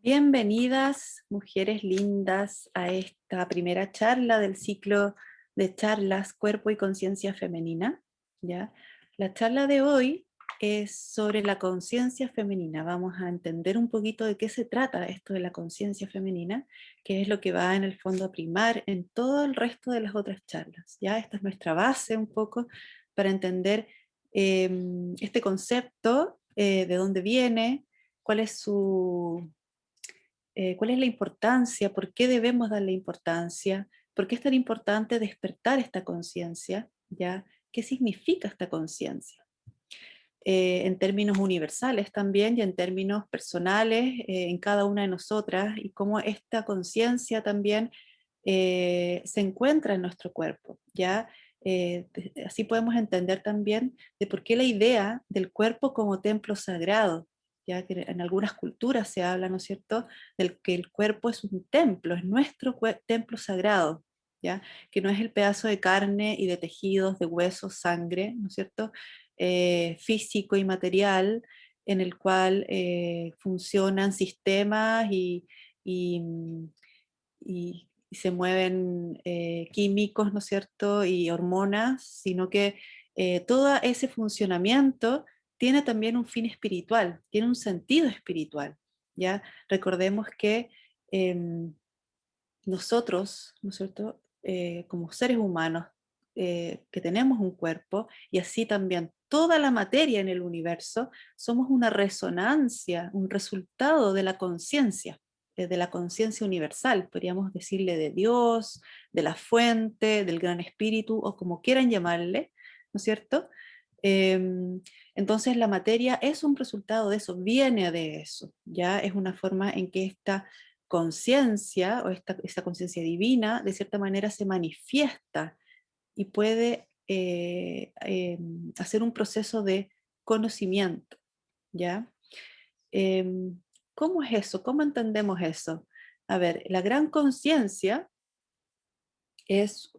Bienvenidas, mujeres lindas, a esta primera charla del ciclo de charlas Cuerpo y Conciencia Femenina. ¿Ya? La charla de hoy es sobre la conciencia femenina. Vamos a entender un poquito de qué se trata esto de la conciencia femenina, que es lo que va en el fondo a primar en todo el resto de las otras charlas. ¿Ya? Esta es nuestra base un poco para entender este concepto, de dónde viene, cuál es cuál es la importancia, por qué debemos darle importancia, por qué es tan importante despertar esta conciencia, ¿ya? ¿Qué significa esta conciencia? En términos universales también y en términos personales en cada una de nosotras, y cómo esta conciencia también se encuentra en nuestro cuerpo, ¿ya? Así podemos entender también de por qué la idea del cuerpo como templo sagrado, ya que en algunas culturas se habla, ¿no es cierto?, del que el cuerpo es un templo, es nuestro templo sagrado, ¿ya? Que no es el pedazo de carne y de tejidos, de huesos, sangre, ¿no es cierto?, físico y material, en el cual funcionan sistemas y se mueven químicos, ¿no es cierto?, y hormonas, sino que todo ese funcionamiento tiene también un fin espiritual, tiene un sentido espiritual, ¿ya? Recordemos que em, nosotros, ¿no es cierto?, como seres humanos, que tenemos un cuerpo, y así también toda la materia en el universo, somos una resonancia, un resultado de la conciencia universal, podríamos decirle de Dios, de la fuente, del gran espíritu, o como quieran llamarle, ¿no es cierto? Entonces la materia es un resultado de eso, viene de eso, ya es una forma en que esta conciencia o esta conciencia divina de cierta manera se manifiesta y puede hacer un proceso de conocimiento, ¿ya? Em, ¿Cómo es eso? ¿Cómo entendemos eso? A ver, la gran conciencia es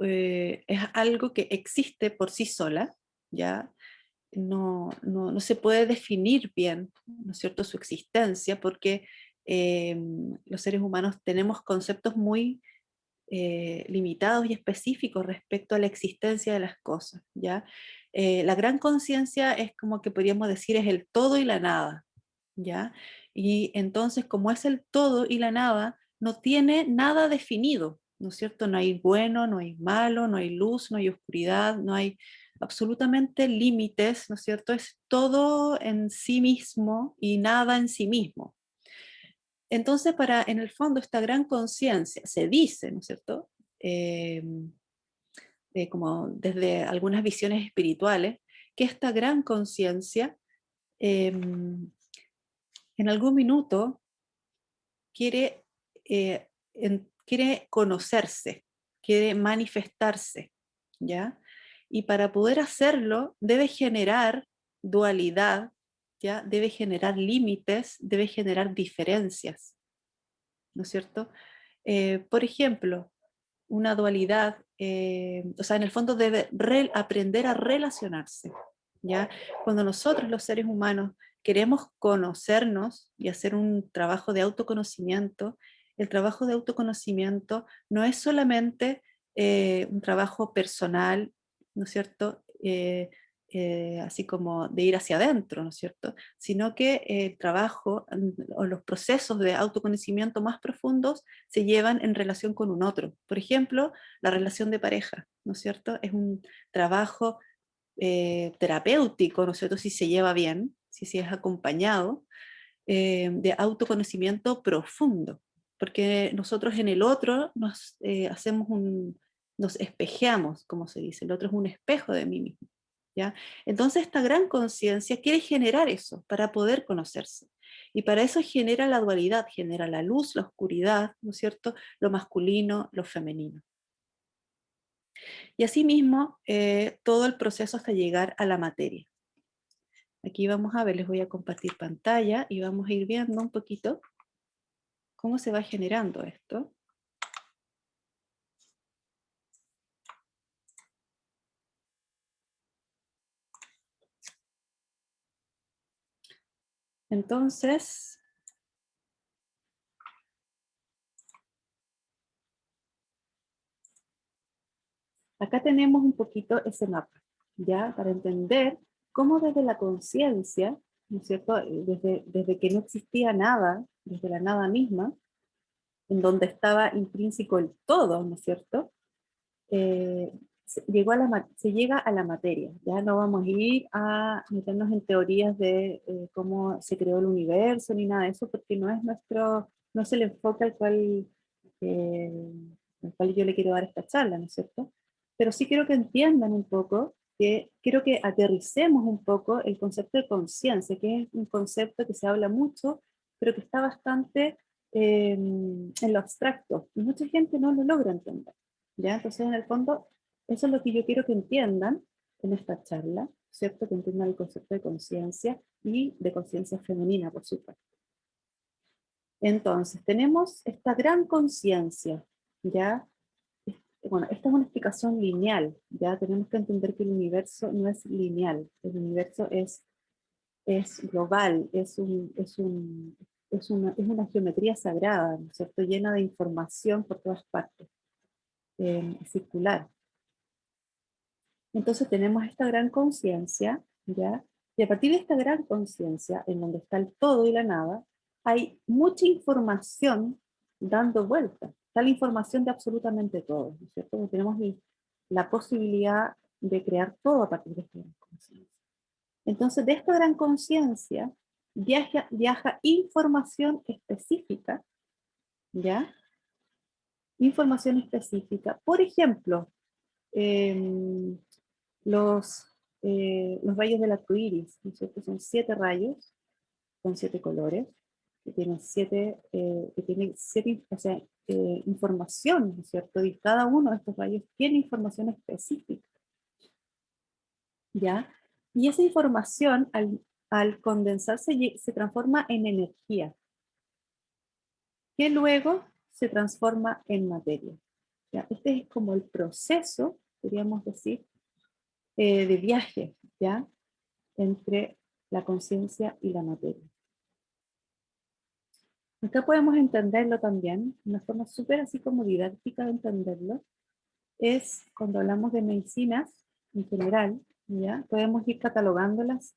algo que existe por sí sola, ¿ya? No se puede definir bien, ¿no es cierto?, su existencia, porque los seres humanos tenemos conceptos muy limitados y específicos respecto a la existencia de las cosas, ¿ya? La gran conciencia es como que podríamos decir es el todo y la nada, ¿ya? Y entonces, como es el todo y la nada, no tiene nada definido, ¿no es cierto? No hay bueno, no hay malo, no hay luz, no hay oscuridad, no hay absolutamente límites, ¿no es cierto? Es todo en sí mismo y nada en sí mismo. Entonces, en el fondo, esta gran conciencia, se dice, ¿no es cierto? Eh, como desde algunas visiones espirituales, que esta gran conciencia en algún minuto quiere, quiere conocerse, quiere manifestarse, ¿ya? Y para poder hacerlo debe generar dualidad, ¿ya? Debe generar límites, debe generar diferencias, ¿no es cierto? Por ejemplo, una dualidad, o sea, en el fondo debe aprender a relacionarse, ¿ya? Cuando nosotros los seres humanos queremos conocernos y hacer un trabajo de autoconocimiento, el trabajo de autoconocimiento no es solamente un trabajo personal, ¿no es cierto? Así como de ir hacia adentro, ¿no es cierto? Sino que el trabajo o los procesos de autoconocimiento más profundos se llevan en relación con un otro. Por ejemplo, la relación de pareja, ¿no es cierto? Es un trabajo terapéutico, ¿no es cierto? Si se lleva bien, si es acompañado, de autoconocimiento profundo, porque nosotros en el otro nos espejeamos, como se dice, el otro es un espejo de mí mismo, ¿ya? Entonces esta gran conciencia quiere generar eso para poder conocerse. Y para eso genera la dualidad, genera la luz, la oscuridad, ¿no es cierto? Lo masculino, lo femenino. Y asimismo, todo el proceso hasta llegar a la materia. Aquí vamos a ver, les voy a compartir pantalla y vamos a ir viendo un poquito cómo se va generando esto. Entonces, Acá tenemos un poquito ese mapa, ¿ya? Para entender cómo desde la conciencia, ¿no es cierto? Desde que no existía nada, desde la nada misma, en donde estaba intrínseco el todo, ¿no es cierto? Se llega a la materia. Ya no vamos a ir a meternos en teorías de cómo se creó el universo ni nada de eso, porque no es el enfoque eh, al cual yo le quiero dar esta charla, ¿no es cierto? Pero sí quiero que entiendan un poco, que quiero que aterricemos un poco el concepto de conciencia, que es un concepto que se habla mucho, pero que está bastante en lo abstracto, y mucha gente no lo logra entender. ¿Ya? Entonces, en el fondo, eso es lo que yo quiero que entiendan en esta charla, ¿cierto? Que entiendan el concepto de conciencia y de conciencia femenina, por supuesto. Entonces, tenemos esta gran conciencia, ¿ya? Bueno, esta es una explicación lineal, ¿ya? Tenemos que entender que el universo no es lineal, el universo es global, es una geometría sagrada, ¿no es cierto? Llena de información por todas partes, circular. Entonces tenemos esta gran conciencia, ¿ya? Y a partir de esta gran conciencia, en donde está el todo y la nada, hay mucha información dando vuelta. Está la información de absolutamente todo, ¿no es cierto? Porque tenemos la posibilidad de crear todo a partir de esta gran conciencia. Entonces, de esta gran conciencia viaja información específica, ¿ya? Información específica. Por ejemplo, eh, los rayos del arco iris, ¿no es cierto? Son 7 rayos con 7 colores, que tienen 7, o sea, información, ¿no es cierto? Y cada uno de estos rayos tiene información específica, ¿ya? Y esa información, al condensarse, se transforma en energía, que luego se transforma en materia, ¿ya? Este es como el proceso, podríamos decir, de viaje, ¿ya? Entre la conciencia y la materia. Acá podemos entenderlo también, una forma súper así como didáctica de entenderlo, es cuando hablamos de medicinas en general, ¿ya? Podemos ir catalogándolas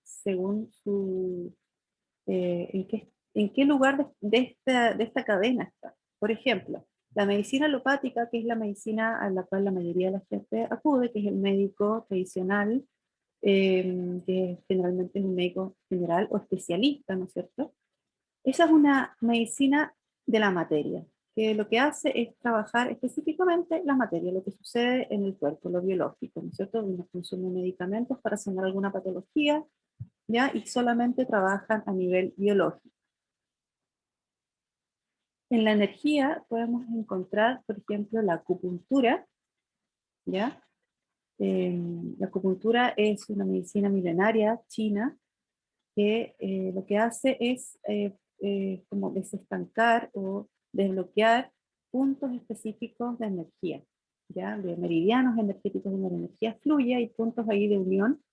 según en qué lugar de esta cadena está. Por ejemplo, la medicina alopática, que es la medicina a la cual la mayoría de la gente acude, que es el médico tradicional, que generalmente es un médico general o especialista, ¿no es cierto? Esa es una medicina de la materia, que lo que hace es trabajar específicamente la materia, lo que sucede en el cuerpo, lo biológico, ¿no es cierto? Uno consume medicamentos para sanar alguna patología, ¿ya? Y solamente trabajan a nivel biológico. En la energía podemos encontrar, por ejemplo, la acupuntura, ¿ya? La acupuntura es una medicina milenaria china que lo que hace es como desestancar o desbloquear puntos específicos de energía, ¿ya? De meridianos energéticos donde la energía fluye, hay puntos ahí de unión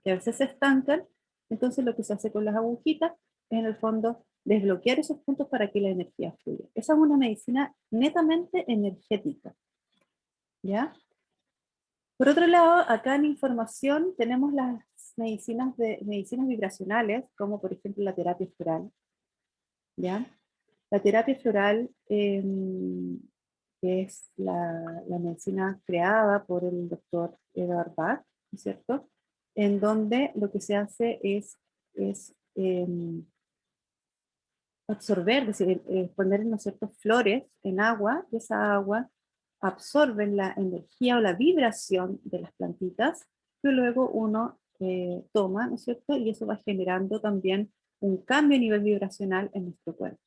que a veces se estancan, entonces lo que se hace con las agujitas es en el fondo desbloquear esos puntos para que la energía fluya. Esa es una medicina netamente energética, ¿ya? Por otro lado, acá en información tenemos las medicinas vibracionales, como por ejemplo la terapia floral, ¿ya? La terapia floral, que es la medicina creada por el doctor Edward Bach, ¿no es cierto? En donde lo que se hace es absorber, es decir, poner, ¿no es cierto?, flores en agua, y esa agua absorbe la energía o la vibración de las plantitas, que luego uno toma, ¿no es cierto?, y eso va generando también un cambio a nivel vibracional en nuestro cuerpo,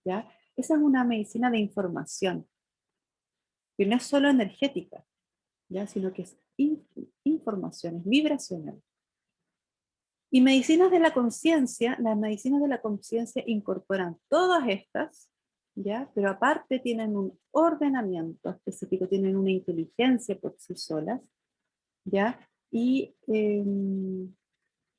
¿ya? Esa es una medicina de información, que no es solo energética, ¿ya?, sino que es información, es vibracional. Y medicinas de la conciencia, las medicinas de la conciencia incorporan todas estas, ¿ya? Pero aparte tienen un ordenamiento específico, tienen una inteligencia por sí solas, ¿ya? Y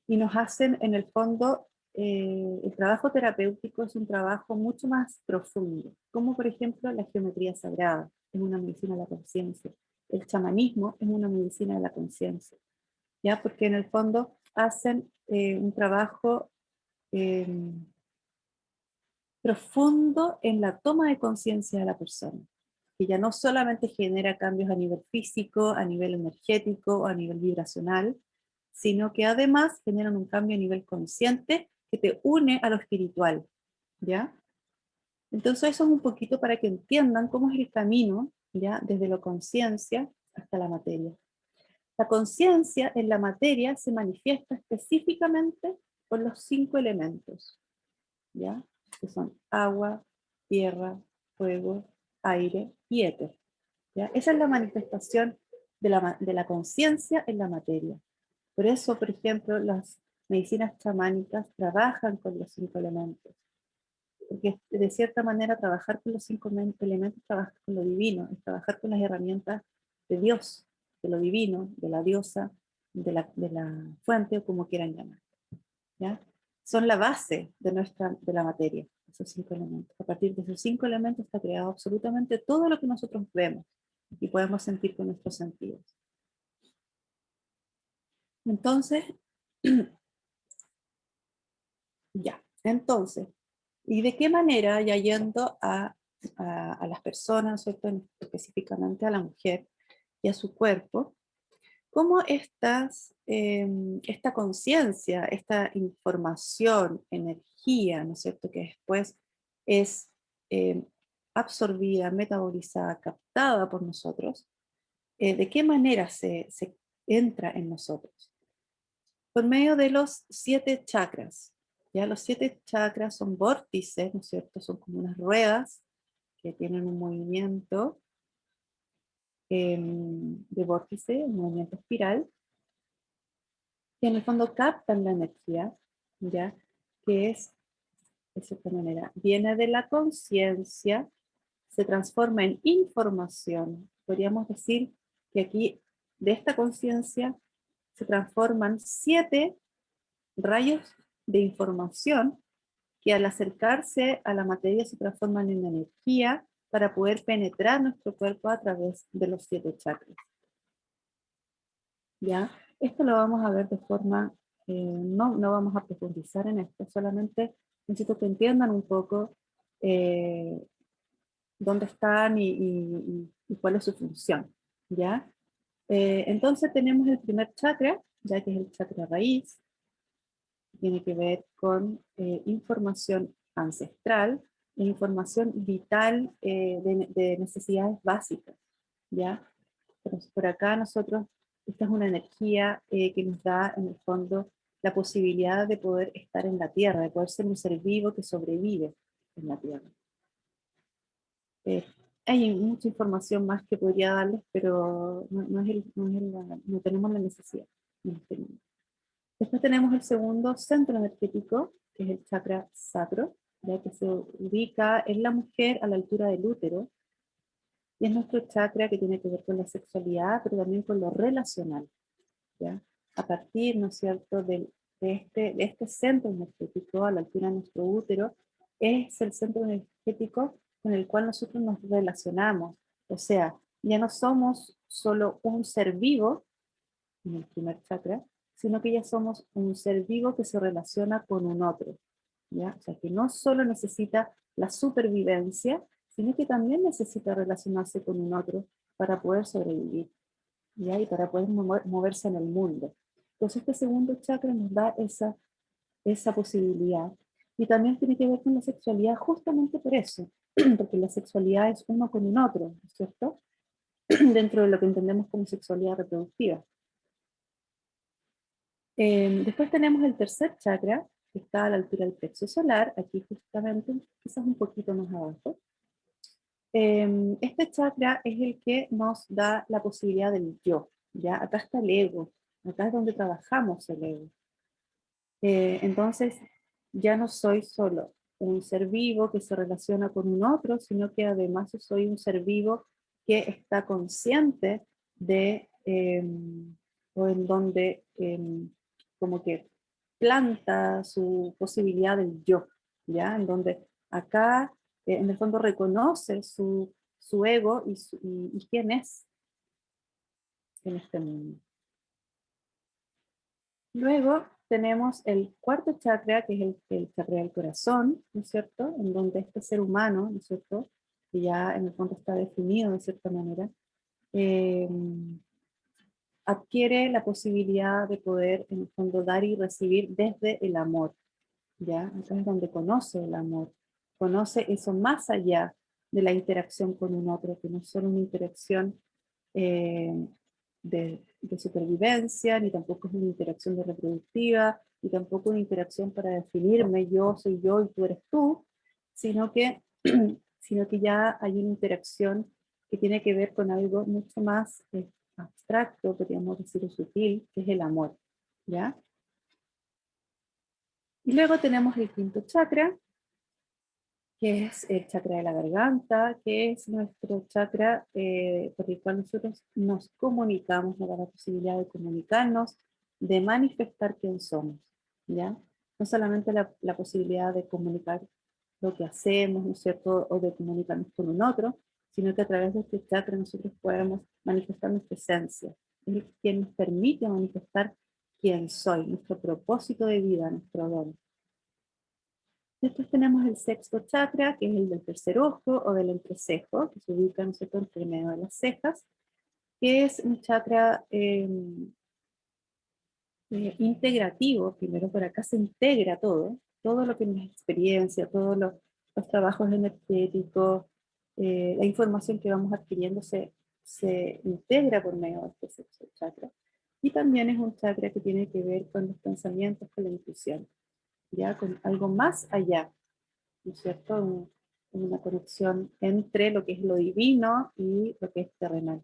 nos hacen, en el fondo, el trabajo terapéutico es un trabajo mucho más profundo, como por ejemplo la geometría sagrada, es una medicina de la conciencia. el chamanismo es una medicina de la conciencia, ¿ya? Porque en el fondo hacen un trabajo profundo en la toma de conciencia de la persona, que ya no solamente genera cambios a nivel físico, a nivel energético o a nivel vibracional, sino que además generan un cambio a nivel consciente que te une a lo espiritual, ¿ya? Entonces eso es un poquito para que entiendan cómo es el camino, ¿ya? Desde la conciencia hasta la materia. La conciencia en la materia se manifiesta específicamente por los 5 elementos, ¿ya? Que son agua, tierra, fuego, aire y éter, ¿ya? Esa es la manifestación de la conciencia en la materia. Por eso, por ejemplo, las medicinas chamánicas trabajan con los 5 elementos. Porque de cierta manera trabajar con los 5 elementos, trabajar con lo divino, es trabajar con las herramientas de Dios, de lo divino, de la diosa, de la fuente o como quieran llamar, ¿ya? Son la base de la materia, esos 5 elementos. A partir de esos 5 elementos está creado absolutamente todo lo que nosotros vemos y podemos sentir con nuestros sentidos. Entonces, entonces, ¿y de qué manera, ya yendo a las personas, ¿cierto? Específicamente a la mujer y a su cuerpo, cómo esta conciencia, esta información, energía, ¿no es cierto?, que después es eh, absorbida, metabolizada, captada por nosotros, ¿de qué manera se entra en nosotros? Por medio de los 7 chakras. Ya los 7 chakras son vórtices, ¿no es cierto? Son como unas ruedas que tienen un movimiento de vórtice, un movimiento espiral, que en el fondo captan la energía, ¿ya? Que es, de cierta manera, viene de la conciencia, se transforma en información. Podríamos decir que aquí, de esta conciencia, se transforman 7 rayos de información que al acercarse a la materia se transforman en energía para poder penetrar nuestro cuerpo a través de los 7 chakras. ¿Ya? Esto lo vamos a ver de forma, no vamos a profundizar en esto, solamente necesito que entiendan un poco dónde están y cuál es su función. ¿Ya? Entonces tenemos el primer chakra, ya que es el chakra raíz, tiene que ver con información ancestral e información vital de necesidades básicas, ¿ya? Por acá nosotros, esta es una energía que nos da en el fondo la posibilidad de poder estar en la Tierra, de poder ser un ser vivo que sobrevive en la Tierra. Hay mucha información más que podría darles, pero no tenemos la necesidad en este momento. Después tenemos el segundo centro energético, que es el chakra sacro, ya que se ubica en la mujer a la altura del útero, y es nuestro chakra que tiene que ver con la sexualidad, pero también con lo relacional, ¿ya? A partir, ¿no es cierto?, de este centro energético a la altura de nuestro útero, es el centro energético con el cual nosotros nos relacionamos. O sea, ya no somos solo un ser vivo, en el primer chakra, sino que ya somos un ser vivo que se relaciona con un otro, ¿ya? O sea, que no solo necesita la supervivencia, sino que también necesita relacionarse con un otro para poder sobrevivir, ¿ya? Y para poder moverse en el mundo. Entonces este segundo chakra nos da esa posibilidad. Y también tiene que ver con la sexualidad justamente por eso, porque la sexualidad es uno con un otro, ¿cierto? Dentro de lo que entendemos como sexualidad reproductiva. Después tenemos el tercer chakra, que está a la altura del plexo solar, aquí justamente, quizás un poquito más abajo. Este chakra es el que nos da la posibilidad del yo, ¿ya? Acá está el ego, acá es donde trabajamos el ego. Entonces, ya no soy solo un ser vivo que se relaciona con un otro, sino que además soy un ser vivo que está consciente de, o en donde como que planta su posibilidad del yo, ¿ya? En donde acá, en el fondo, reconoce su ego y quién es, en este mundo. Luego tenemos el cuarto chakra, que es el chakra del corazón, ¿no es cierto? En donde este ser humano, ¿no es cierto? Que ya en el fondo está definido de cierta manera, eh, adquiere la posibilidad de poder en el fondo dar y recibir desde el amor, ¿ya? Entonces es donde conoce el amor, conoce eso más allá de la interacción con un otro, que no es solo una interacción eh, de supervivencia, ni tampoco es una interacción de reproductiva, ni tampoco una interacción para definirme yo soy yo y tú eres tú, sino que, sino que ya hay una interacción que tiene que ver con algo mucho más abstracto, podríamos decir sutil, que es el amor, ¿ya? Y luego tenemos el quinto chakra, que es el chakra de la garganta, que es nuestro chakra por el cual nosotros nos comunicamos, nos da la posibilidad de comunicarnos, de manifestar quién somos, ¿ya? No solamente la posibilidad de comunicar lo que hacemos, ¿no es cierto?, o de comunicarnos con un otro, sino que a través de este chakra nosotros podemos manifestar nuestra esencia. Es quien nos permite manifestar quién soy, nuestro propósito de vida, nuestro don. Después tenemos el sexto chakra, que es el del tercer ojo o del entrecejo, que se ubica, ¿no es cierto?, entre medio de las cejas, que es un chakra integrativo. Primero, por acá se integra todo, todo lo que es la experiencia, todos los trabajos energéticos, la información que vamos adquiriendo se integra por medio de este sexto chakra. Y también es un chakra que tiene que ver con los pensamientos, con la intuición, ya con algo más allá, ¿no es cierto? Una conexión entre lo que es lo divino y lo que es terrenal.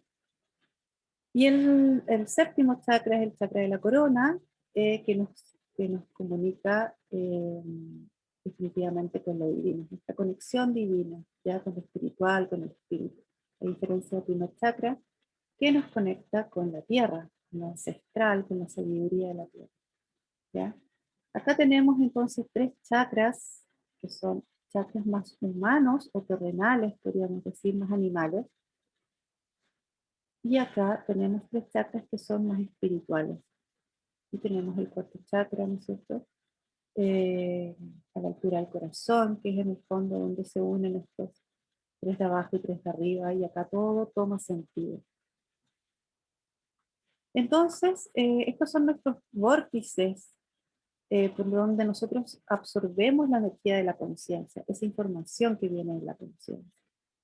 Y el séptimo chakra es el chakra de la corona, que nos comunica definitivamente con lo divino, esta conexión divina, ya con lo espiritual, con el espíritu. A diferencia del primer chakra, que nos conecta con la tierra, con lo ancestral, con la sabiduría de la tierra, ¿ya? Acá tenemos entonces tres chakras, que son chakras más humanos o terrenales, podríamos decir, más animales. Y acá tenemos tres chakras que son más espirituales. Y tenemos el cuarto chakra, ¿no es cierto? A la altura del corazón, que es en el fondo donde se unen estos tres de abajo y tres de arriba, y acá todo toma sentido. Entonces, estos son nuestros vórtices por donde nosotros absorbemos la energía de la conciencia, esa información que viene de la conciencia.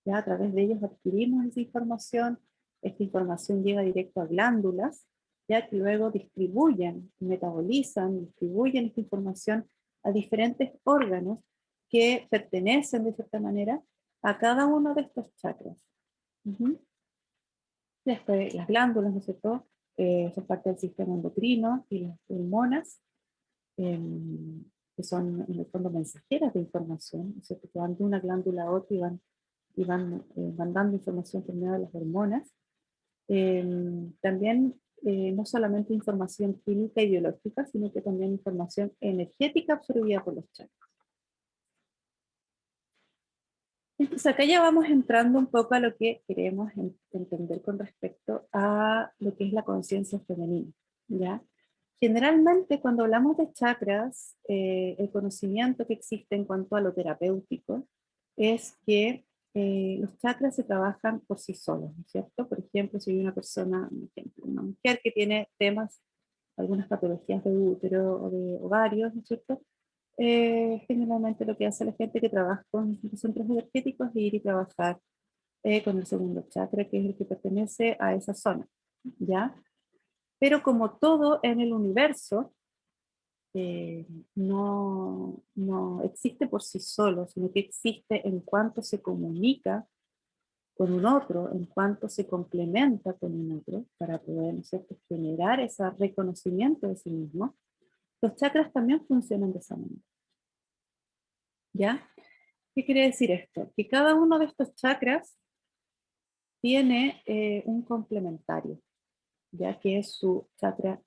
Ya a través de ellos adquirimos esa información, esta información llega directo a glándulas, ya que luego distribuyen, metabolizan, distribuyen esta información a diferentes órganos que pertenecen de cierta manera a cada uno de estos chakras. Uh-huh. Después las glándulas, ¿no es cierto? Son parte del sistema endocrino y las hormonas que son en el fondo mensajeras de información, ¿no es cierto? Que van de una glándula a otra y van mandando información por medio de las hormonas. También no solamente información química y biológica, sino que también información energética absorbida por los chakras. Entonces acá ya vamos entrando un poco a lo que queremos entender con respecto a lo que es la conciencia femenina, ¿ya? Generalmente cuando hablamos de chakras, el conocimiento que existe en cuanto a lo terapéutico es que los chakras se trabajan por sí solos, ¿no es cierto? Por ejemplo, si hay una persona, un ejemplo, una mujer que tiene temas, algunas patologías de útero o de ovarios, ¿no es cierto? Generalmente lo que hace la gente que trabaja con centros energéticos es ir y trabajar con el segundo chakra, que es el que pertenece a esa zona, ¿ya? Pero como todo en el universo, no existe por sí solo, sino que existe en cuanto se comunica con un otro, en cuanto se complementa con un otro, para poder, ¿no es cierto?, generar ese reconocimiento de sí mismo. Los chakras también funcionan de esa manera, ¿ya? ¿Qué quiere decir esto? Que cada uno de estos chakras tiene un complementario, ya que es su chakra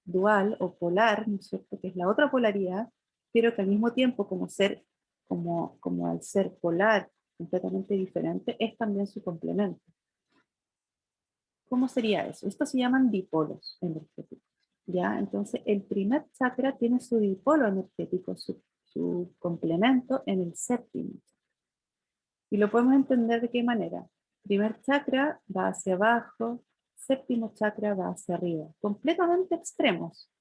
dual o polar, ¿no es cierto?, que es la otra polaridad, pero que al mismo tiempo como al ser polar completamente diferente, es también su complemento. ¿Cómo sería eso? Estos se llaman dipolos energéticos, ¿ya? Entonces, el primer chakra tiene su dipolo energético, su complemento en el séptimo. Y lo podemos entender de qué manera. Primer chakra va hacia abajo, séptimo chakra va hacia arriba, completamente extremos,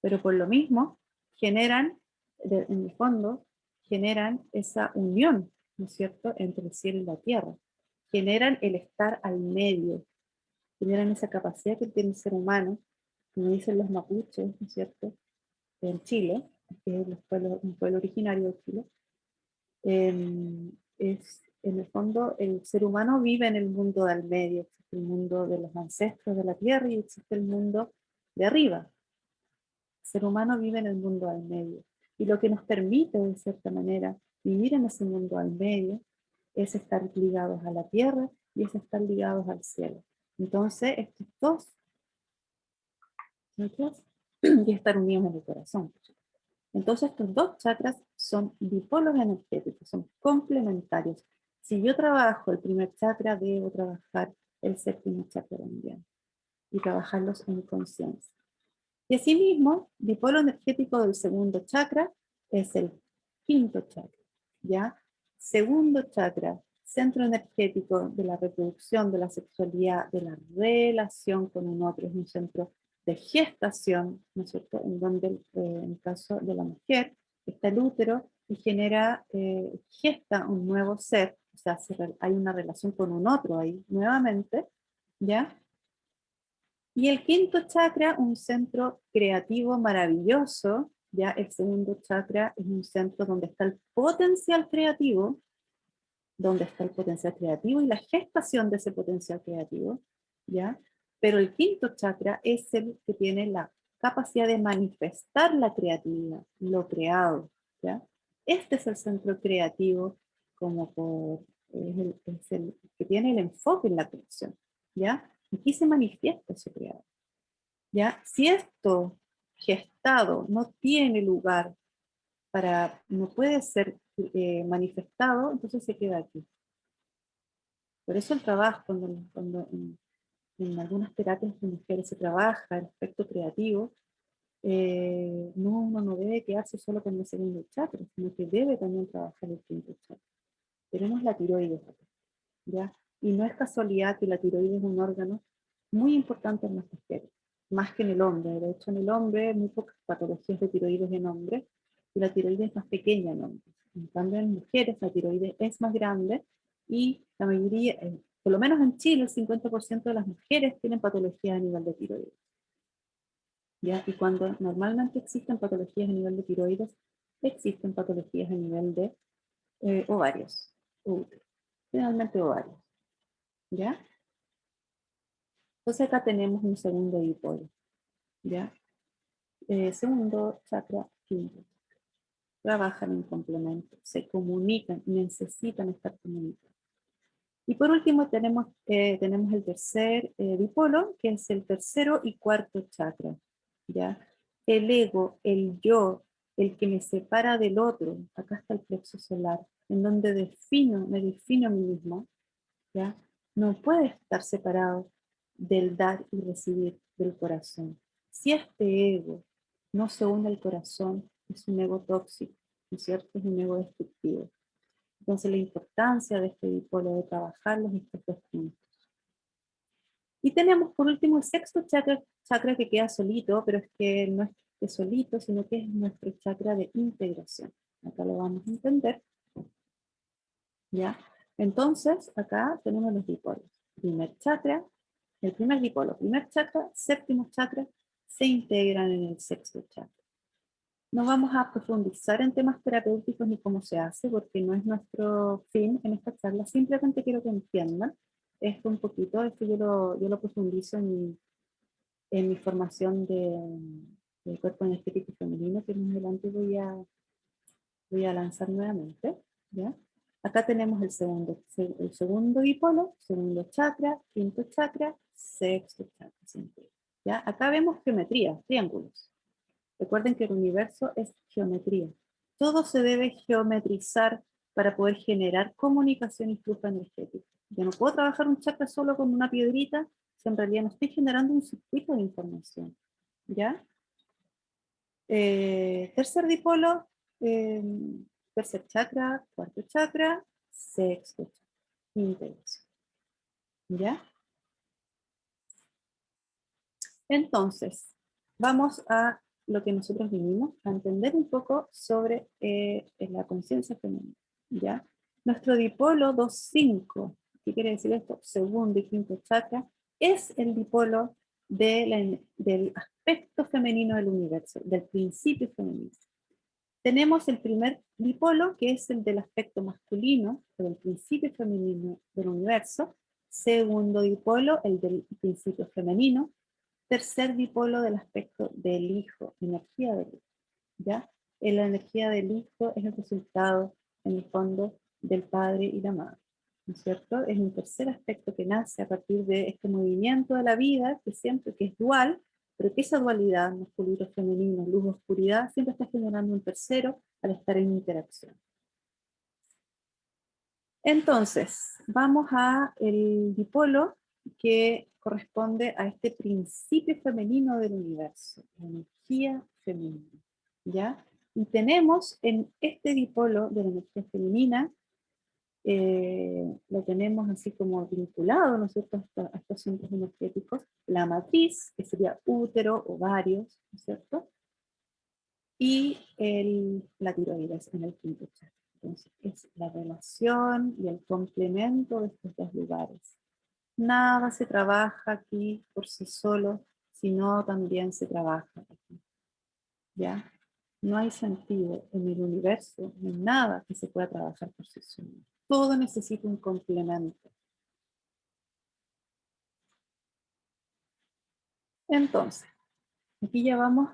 pero por lo mismo generan, en el fondo, generan esa unión, ¿no es cierto?, entre el cielo y la tierra. Generan el estar al medio, generan esa capacidad que tiene el ser humano, como dicen los mapuches, ¿no es cierto?, en Chile, que es un pueblo originario de Chile. Es, en el fondo, el ser humano vive en el mundo del medio, existe el mundo de los ancestros de la tierra y existe el mundo de arriba. El ser humano vive en el mundo al medio. Y lo que nos permite, de cierta manera, vivir en ese mundo al medio es estar ligados a la tierra y es estar ligados al cielo. Entonces, estos dos chakras y estar unidos en el corazón. Entonces, estos dos chakras son dipolos energéticos, son complementarios. Si yo trabajo el primer chakra, debo trabajar el séptimo chakra también y trabajarlos en conciencia. Y asimismo, dipolo energético del segundo chakra es el quinto chakra, ¿ya? Segundo chakra, centro energético de la reproducción, de la sexualidad, de la relación con un otro, es un centro de gestación, ¿no es cierto?, en donde en el caso de la mujer está el útero y gesta un nuevo ser, o sea, hay una relación con un otro ahí nuevamente, ¿ya? Y el quinto chakra, un centro creativo maravilloso, ya el segundo chakra es un centro donde está el potencial creativo, y la gestación de ese potencial creativo, ¿ya? Pero el quinto chakra es el que tiene la capacidad de manifestar la creatividad, lo creado, ¿ya? Este es el centro creativo es el que tiene el enfoque en la creación, ¿ya? Aquí se manifiesta ese creado, ¿ya? Si esto gestado no tiene lugar no puede ser manifestado, entonces se queda aquí. Por eso el trabajo, cuando en algunas terapias de mujeres se trabaja el aspecto creativo, uno no debe quedarse solo con el segundo chakra, sino que debe también trabajar el quinto chakra. Tenemos la tiroides acá, ¿ya? Y no es casualidad que la tiroides es un órgano muy importante en las mujeres, más que en el hombre. De hecho, en el hombre hay muy pocas patologías de tiroides en hombres, y la tiroides es más pequeña en hombres. En cambio, en mujeres la tiroides es más grande, y la mayoría, por lo menos en Chile, el 50% de las mujeres tienen patologías a nivel de tiroides, ¿ya? Y cuando normalmente existen patologías a nivel de tiroides, existen patologías a nivel de ovarios, útero, generalmente ovarios, ¿ya? Entonces acá tenemos un segundo dipolo, ¿ya? Segundo chakra, quinto chakra. Trabajan en complemento, se comunican, necesitan estar comunicados. Y por último tenemos el tercer dipolo, que es el tercero y cuarto chakra, ¿ya? El ego, el yo, el que me separa del otro, acá está el plexo solar, en donde me defino a mí mismo, ¿ya? No puede estar separado del dar y recibir del corazón. Si este ego no se une al corazón, es un ego tóxico, ¿no es cierto? Es un ego destructivo. Entonces la importancia de este dipolo de trabajarlos estos dos puntos. Y tenemos por último el sexto chakra que queda solito, pero es que no es que esté solito, sino que es nuestro chakra de integración. Acá lo vamos a entender, ¿ya? Entonces, acá tenemos los dipolos. Primer chakra, el primer dipolo, primer chakra, séptimo chakra, se integran en el sexto chakra. No vamos a profundizar en temas terapéuticos ni cómo se hace, porque no es nuestro fin en esta charla. Simplemente quiero que entiendan esto un poquito. Esto yo lo profundizo en mi formación de cuerpo energético femenino, que más adelante voy a lanzar nuevamente, ¿ya? Acá tenemos el segundo dipolo, segundo chakra, quinto chakra, sexto chakra, ¿ya? Acá vemos geometría, triángulos. Recuerden que el universo es geometría. Todo se debe geometrizar para poder generar comunicación y flujo energético. Yo no puedo trabajar un chakra solo con una piedrita, en realidad no estoy generando un circuito de información, ¿ya? Tercer dipolo, tercer chakra, cuarto chakra, sexto chakra, integración, ¿ya? Entonces, vamos a lo que nosotros vinimos, a entender un poco sobre la conciencia femenina, ¿ya? Nuestro dipolo 2-5, ¿qué quiere decir esto? Segundo y quinto chakra, es el dipolo del aspecto femenino del universo, del principio femenino. Tenemos el primer dipolo, que es el del aspecto masculino, o del principio femenino del universo. Segundo dipolo, el del principio femenino. Tercer dipolo del aspecto del hijo, energía del hijo, ¿ya? La energía del hijo es el resultado, en el fondo, del padre y la madre, ¿no es cierto? Es un tercer aspecto que nace a partir de este movimiento de la vida, que siempre que es dual, pero que esa dualidad, masculino, femenino, luz, oscuridad, siempre está generando un tercero al estar en interacción. Entonces, vamos a el dipolo que corresponde a este principio femenino del universo, la energía femenina, ¿ya? Y tenemos en este dipolo de la energía femenina, lo tenemos así como vinculado, ¿no es cierto?, a estos centros energéticos, la matriz, que sería útero, ovarios, ¿no es cierto?, y la tiroides en el quinto chakra. Entonces, es la relación y el complemento de estos dos lugares. Nada se trabaja aquí por sí solo, sino también se trabaja aquí. ¿Ya? No hay sentido en el universo, no hay nada que se pueda trabajar por sí solo. Todo necesita un complemento. Entonces, aquí ya vamos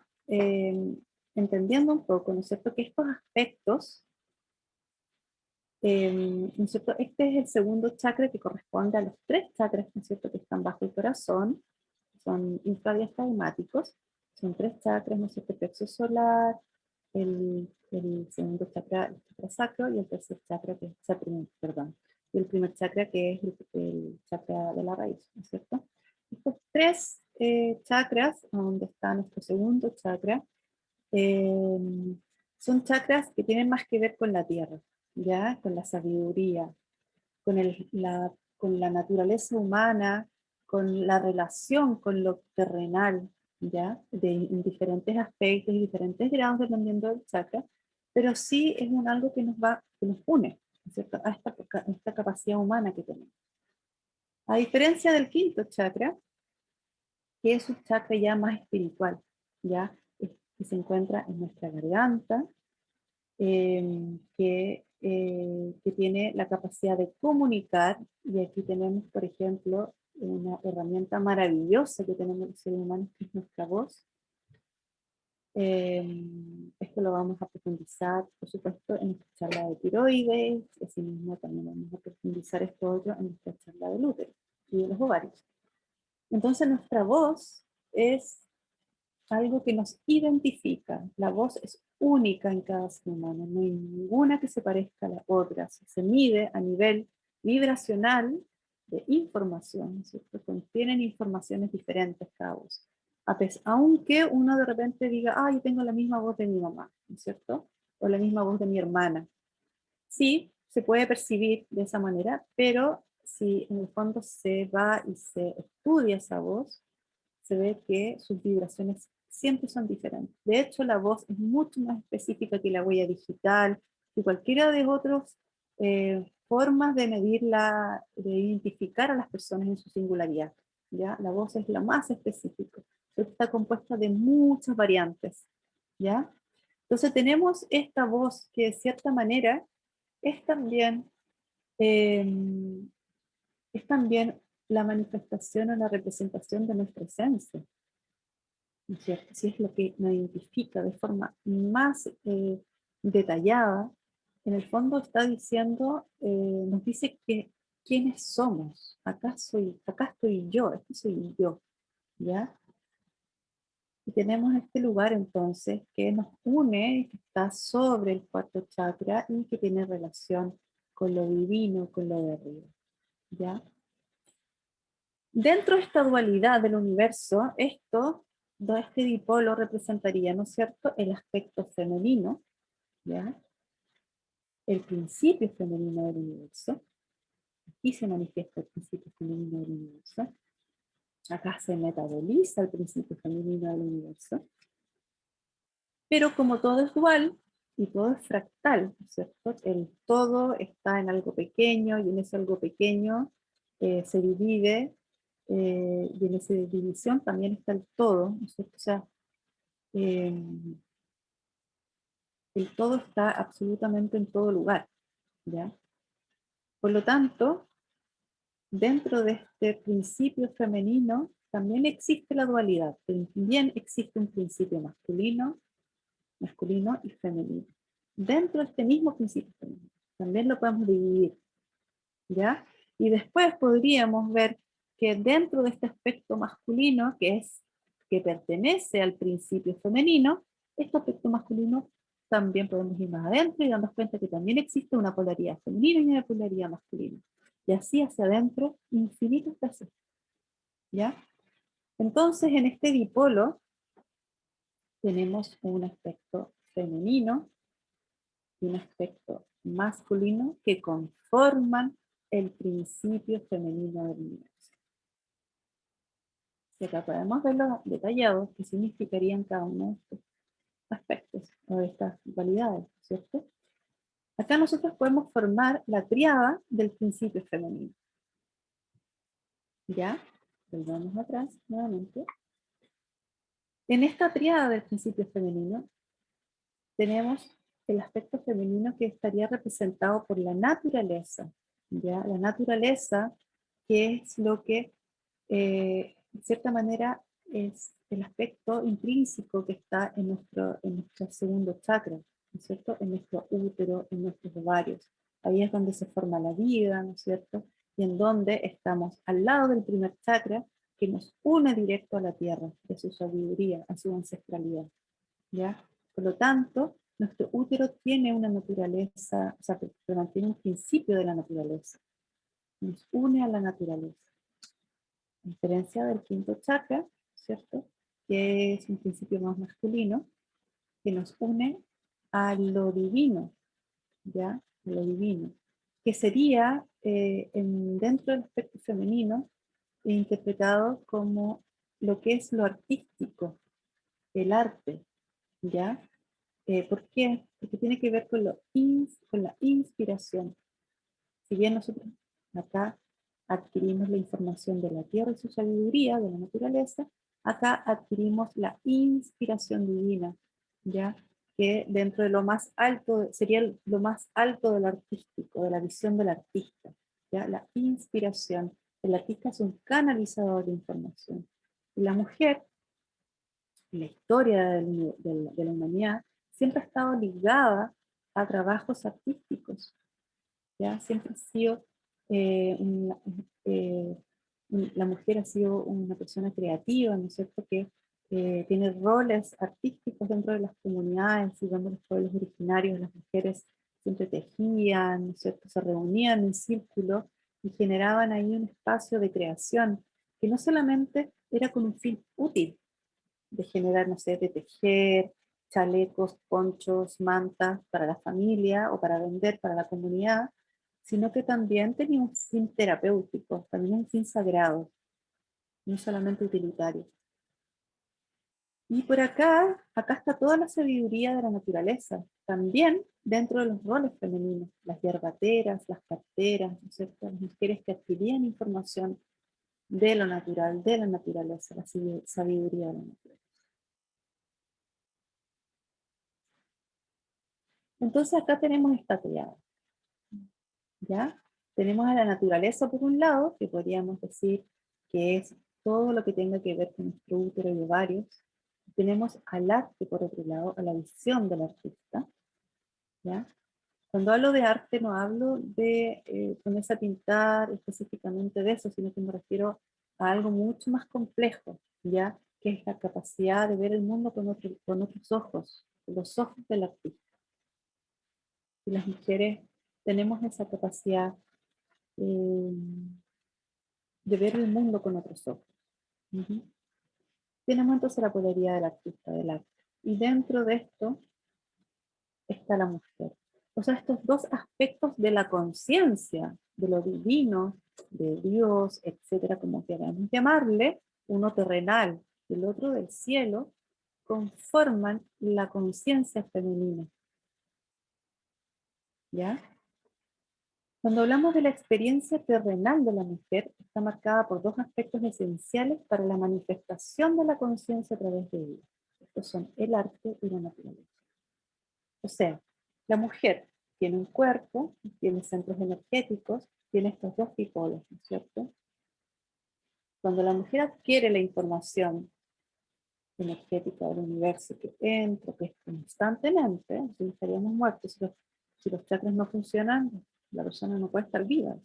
entendiendo un poco, ¿no es cierto?, que estos aspectos, ¿no es cierto?, este es el segundo chakra que corresponde a los tres chakras, ¿no es cierto?, que están bajo el corazón, son infradiafragmáticos, son tres chakras, ¿no es cierto?, el plexo solar, el segundo chakra, el chakra sacro, y el tercer chakra, que es perdón, y el primer chakra, que es el chakra de la raíz, ¿no es cierto? Estos tres chakras, donde está nuestro segundo chakra, eh, son chakras que tienen más que ver con la tierra, ¿ya? Con la sabiduría, con la naturaleza humana, con la relación con lo terrenal, ¿ya? En diferentes aspectos y diferentes grados dependiendo del chakra, pero sí es algo que nos une, ¿no es cierto?, a esta capacidad humana que tenemos. A diferencia del quinto chakra, que es un chakra ya más espiritual, ¿ya? Que se encuentra en nuestra garganta, que tiene la capacidad de comunicar, y aquí tenemos, por ejemplo, una herramienta maravillosa que tenemos los seres humanos, que es nuestra voz. Esto lo vamos a profundizar, por supuesto, en nuestra charla de tiroides, y asimismo también vamos a profundizar esto otro en nuestra charla del útero y de los ovarios. Entonces nuestra voz es algo que nos identifica. La voz es única en cada ser humano, no hay ninguna que se parezca a la otra. Se mide a nivel vibracional de información, ¿cierto? Contienen informaciones diferentes cada voz. Aunque uno de repente diga, ah, yo tengo la misma voz de mi mamá, ¿no es cierto? O la misma voz de mi hermana. Sí, se puede percibir de esa manera, pero si en el fondo se va y se estudia esa voz, se ve que sus vibraciones siempre son diferentes. De hecho, la voz es mucho más específica que la huella digital y cualquiera de otras formas de medirla, de identificar a las personas en su singularidad. ¿Ya? La voz es la más específica. Está compuesta de muchas variantes. ¿Ya? Entonces tenemos esta voz que de cierta manera es también, eh, es también la manifestación o la representación de nuestra esencia, ¿no es cierto? Si es lo que nos identifica de forma más detallada, en el fondo está diciendo, nos dice que quiénes somos. Acá estoy yo, este soy yo, ¿ya? Y tenemos este lugar entonces que nos une, que está sobre el cuarto chakra y que tiene relación con lo divino, con lo de arriba, ¿ya? Dentro de esta dualidad del universo, este dipolo representaría, ¿no es cierto?, el aspecto femenino, ¿ya? El principio femenino del universo. Aquí se manifiesta el principio femenino del universo. Acá se metaboliza el principio femenino del universo. Pero como todo es dual y todo es fractal, ¿no es cierto? El todo está en algo pequeño y en ese algo pequeño se divide y en esa división también está el todo, ¿no es cierto? O sea, eh, el todo está absolutamente en todo lugar, ¿ya? Por lo tanto, dentro de este principio femenino también existe la dualidad, también existe un principio masculino y femenino. Dentro de este mismo principio femenino, también lo podemos dividir, ¿ya? Y después podríamos ver que dentro de este aspecto masculino, que pertenece al principio femenino, este aspecto masculino también podemos ir más adentro y darnos cuenta que también existe una polaridad femenina y una polaridad masculina. Y así hacia adentro, infinitas veces, ¿ya? Entonces, en este dipolo tenemos un aspecto femenino y un aspecto masculino que conforman el principio femenino del universo. Y acá podemos verlo detallado, qué significarían cada uno de estos aspectos o de estas cualidades, ¿cierto? Acá nosotros podemos formar la tríada del principio femenino. ¿Ya? Volvamos atrás nuevamente. En esta tríada del principio femenino tenemos el aspecto femenino que estaría representado por la naturaleza, ¿ya? La naturaleza, que es lo que, de cierta manera, es el aspecto intrínseco que está en nuestro segundo chakra, ¿no es cierto? En nuestro útero, en nuestros ovarios. Ahí es donde se forma la vida, ¿no es cierto? Y en donde estamos al lado del primer chakra, que nos une directo a la tierra, de su sabiduría, a su ancestralidad, ¿ya? Por lo tanto, nuestro útero tiene una naturaleza, o sea, perdón, tiene un principio de la naturaleza. Nos une a la naturaleza. A diferencia del quinto chakra, ¿cierto? Que es un principio más masculino, que nos une a lo divino, ¿ya? A lo divino. Que sería, dentro del aspecto femenino, interpretado como lo que es lo artístico, el arte, ¿ya? ¿Por qué? Porque tiene que ver con la inspiración. Si bien nosotros acá adquirimos la información de la tierra y su sabiduría, de la naturaleza, acá adquirimos la inspiración divina, ¿ya? Que dentro de lo más alto, sería lo más alto del artístico, de la visión del artista, ¿ya? La inspiración. El artista es un canalizador de información. Y la mujer, en la historia de la humanidad, siempre ha estado ligada a trabajos artísticos, ¿ya? Siempre ha sido, eh, la mujer ha sido una persona creativa, ¿no es cierto?, que tiene roles artísticos dentro de las comunidades, y vemos los pueblos originarios, las mujeres siempre tejían, ¿no es cierto?, se reunían en círculo y generaban ahí un espacio de creación que no solamente era con un fin útil, de generar, no sé, de tejer chalecos, ponchos, mantas para la familia o para vender para la comunidad, sino que también tenía un fin terapéutico, también un fin sagrado, no solamente utilitario. Y por acá está toda la sabiduría de la naturaleza, también dentro de los roles femeninos, las hierbateras, las parteras, ¿no es cierto?, las mujeres que adquirían información de lo natural, de la naturaleza, la sabiduría de la naturaleza. Entonces acá tenemos esta triada, ¿ya? Tenemos a la naturaleza por un lado, que podríamos decir que es todo lo que tenga que ver con nuestro útero y ovarios. Tenemos al arte por otro lado, a la visión del artista, ¿ya? Cuando hablo de arte no hablo de ponerse a pintar específicamente de eso, sino que me refiero a algo mucho más complejo, ¿ya? Que es la capacidad de ver el mundo con otros ojos, los ojos del artista. Y las mujeres tenemos esa capacidad, eh, de ver el mundo con otros ojos. Ujú. Tenemos entonces la polaridad del artista, del arte. Y dentro de esto está la mujer. O sea, estos dos aspectos de la conciencia, de lo divino, de Dios, etcétera, como queramos llamarle, uno terrenal y el otro del cielo, conforman la conciencia femenina. ¿Ya? Cuando hablamos de la experiencia terrenal de la mujer, está marcada por dos aspectos esenciales para la manifestación de la conciencia a través de ella. Estos son el arte y la naturaleza. O sea, la mujer tiene un cuerpo, tiene centros energéticos, tiene estos dos dipolos, ¿no es cierto? Cuando la mujer adquiere la información energética del universo que entra, que es constantemente, si no estaríamos muertos, si los chakras no funcionan, la persona no puede estar viva,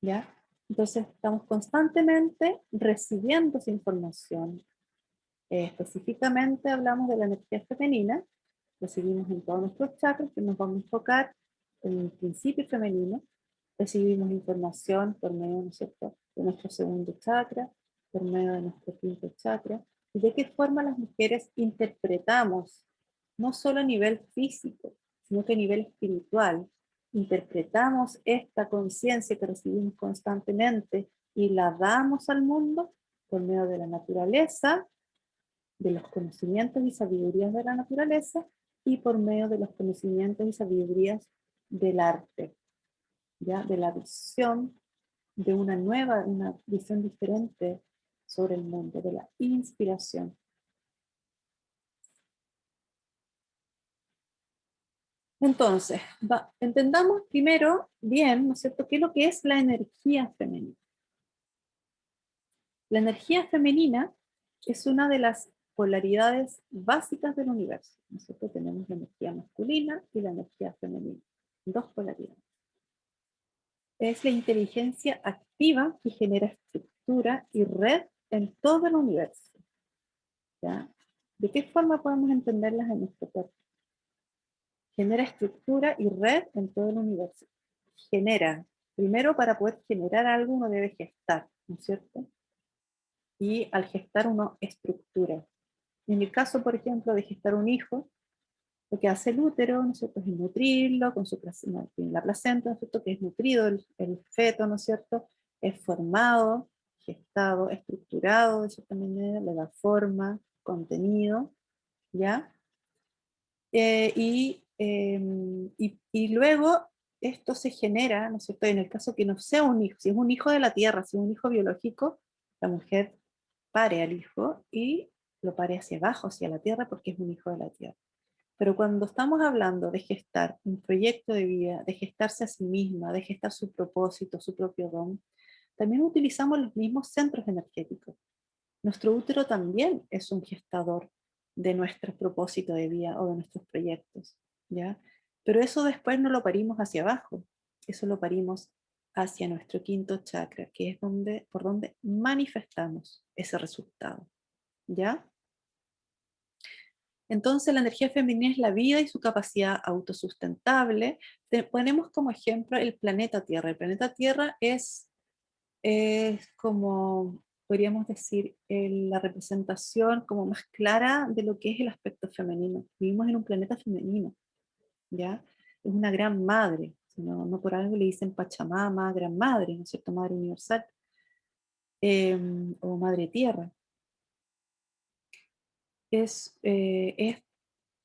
¿ya? Entonces estamos constantemente recibiendo esa información. Específicamente hablamos de la energía femenina, recibimos en todos nuestros chakras, que nos vamos a enfocar en el principio femenino, recibimos información por medio, ¿no es cierto?, de nuestro segundo chakra, por medio de nuestro quinto chakra, y de qué forma las mujeres interpretamos, no solo a nivel físico, sino que a nivel espiritual, interpretamos esta conciencia que recibimos constantemente y la damos al mundo por medio de la naturaleza, de los conocimientos y sabidurías de la naturaleza y por medio de los conocimientos y sabidurías del arte, ¿ya? De la visión de una visión diferente sobre el mundo, de la inspiración. Entonces, entendamos primero bien, ¿no es cierto?, qué es lo que es la energía femenina. La energía femenina es una de las polaridades básicas del universo. Nosotros tenemos la energía masculina y la energía femenina, dos polaridades. Es la inteligencia activa que genera estructura y red en todo el universo. ¿Ya? ¿De qué forma podemos entenderlas en nuestro cuerpo? Genera estructura y red en todo el universo. Genera, primero para poder generar algo uno debe gestar, ¿no es cierto? Y al gestar uno estructura. En el caso, por ejemplo, de gestar un hijo, lo que hace el útero, ¿no es cierto?, es nutrirlo con su la placenta, ¿no es cierto?, que es nutrido el feto, ¿no es cierto?, es formado, gestado, estructurado de cierta manera, le da forma, contenido, ¿ya? Y luego esto se genera, ¿no es cierto?, en el caso que no sea un hijo, si es un hijo de la tierra, si es un hijo biológico, la mujer pare al hijo y lo pare hacia abajo, hacia la tierra, porque es un hijo de la tierra. Pero cuando estamos hablando de gestar un proyecto de vida, de gestarse a sí misma, de gestar su propósito, su propio don, también utilizamos los mismos centros energéticos. Nuestro útero también es un gestador de nuestro propósito de vida o de nuestros proyectos, ¿ya? Pero eso después no lo parimos hacia abajo, eso lo parimos hacia nuestro quinto chakra, que es por donde manifestamos ese resultado, ¿ya? Entonces la energía femenina es la vida y su capacidad autosustentable. Ponemos como ejemplo el planeta Tierra. El planeta Tierra es como, podríamos decir, la representación como más clara de lo que es el aspecto femenino. Vivimos en un planeta femenino, ¿ya? Es una gran madre, no por algo le dicen Pachamama, gran madre, ¿no es cierto? Madre universal, o madre tierra. Es, eh, es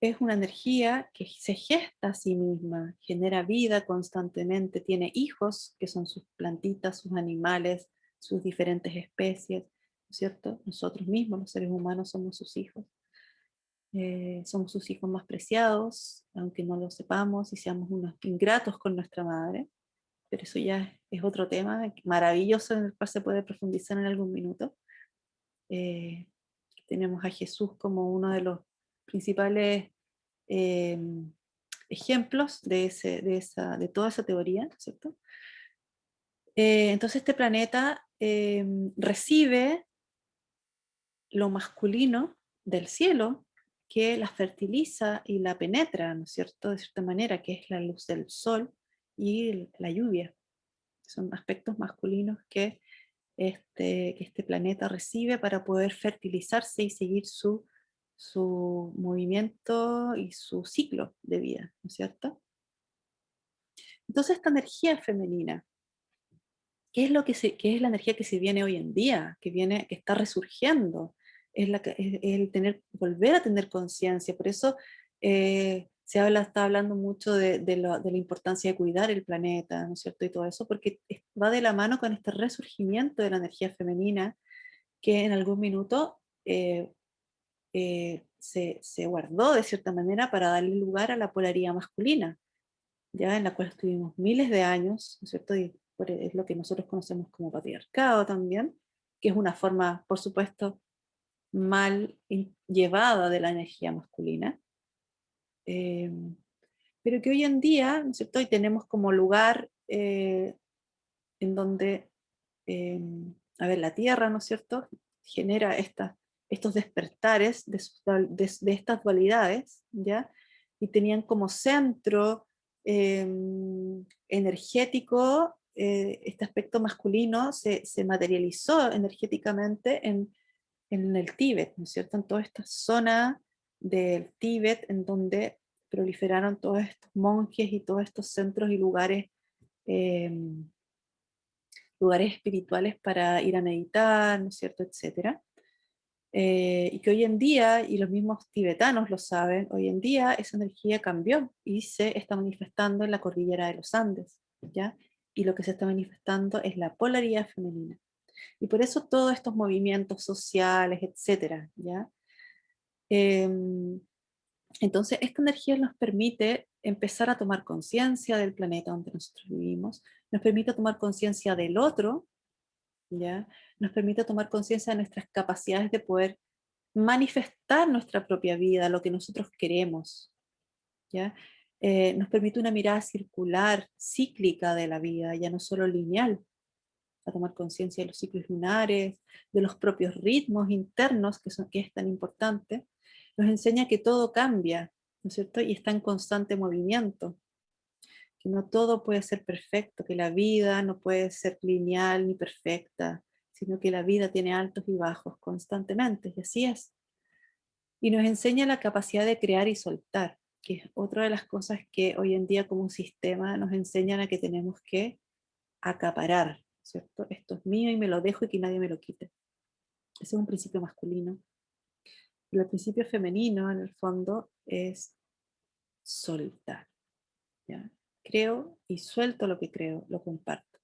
Es una energía que se gesta a sí misma, genera vida constantemente, tiene hijos, que son sus plantitas, sus animales, sus diferentes especies, ¿no es cierto? Nosotros mismos, los seres humanos, somos sus hijos más preciados, aunque no lo sepamos y seamos unos ingratos con nuestra madre, pero eso ya es otro tema maravilloso en el cual se puede profundizar en algún minuto. Eh, Tenemos a Jesús como uno de los principales eh, ejemplos de toda esa teoría, ¿cierto? Entonces este planeta recibe lo masculino del cielo que la fertiliza y la penetra, ¿no es cierto? De cierta manera, que es la luz del sol y la lluvia. Son aspectos masculinos que este planeta recibe para poder fertilizarse y seguir su movimiento y su ciclo de vida, ¿no es cierto? Entonces esta energía femenina, ¿qué es qué es la energía que se viene hoy en día, que está resurgiendo? Es el volver a tener conciencia. Por eso está hablando mucho de la importancia de cuidar el planeta, ¿no es cierto? Y todo eso, porque va de la mano con este resurgimiento de la energía femenina que en algún minuto se guardó de cierta manera para darle lugar a la polaridad masculina, ya en la cual estuvimos miles de años, ¿no es cierto? Es lo que nosotros conocemos como patriarcado también, que es una forma, por supuesto, llevada de la energía masculina, eh, pero que hoy en día, ¿no es cierto? Y tenemos como lugar en donde, eh, a ver, la Tierra, ¿no es cierto?, genera estos despertares de estas dualidades, ¿ya? Y tenían como centro eh, energético, este aspecto masculino se materializó energéticamente en el Tíbet, ¿no es cierto?, en toda esta zona del Tíbet en donde proliferaron todos estos monjes y todos estos centros y eh, lugares espirituales para ir a meditar, ¿no es cierto?, etcétera. Y que hoy en día, y los mismos tibetanos lo saben, hoy en día esa energía cambió y se está manifestando en la cordillera de los Andes, ¿ya? Y lo que se está manifestando es la polaridad femenina. Y por eso todos estos movimientos sociales, etcétera, ¿ya? Em, entonces, esta energía nos permite empezar a tomar conciencia del planeta donde nosotros vivimos, nos permite tomar conciencia del otro, ¿ya? Nos permite tomar conciencia de nuestras capacidades de poder manifestar nuestra propia vida, lo que nosotros queremos, ¿ya? Nos permite una mirada circular, cíclica de la vida, ya no solo lineal, a tomar conciencia de los ciclos lunares, de los propios ritmos internos, que es tan importante. Nos enseña que todo cambia, ¿no es cierto? Y está en constante movimiento, que no todo puede ser perfecto, que la vida no puede ser lineal ni perfecta, sino que la vida tiene altos y bajos constantemente, y así es. Y nos enseña la capacidad de crear y soltar, que es otra de las cosas que hoy en día como sistema nos enseñan a que tenemos que acaparar, ¿cierto? Esto es mío y me lo dejo y que nadie me lo quite. Ese es un principio masculino. Pero el principio femenino, en el fondo, es soltar, ¿ya? Creo y suelto lo que creo, lo comparto.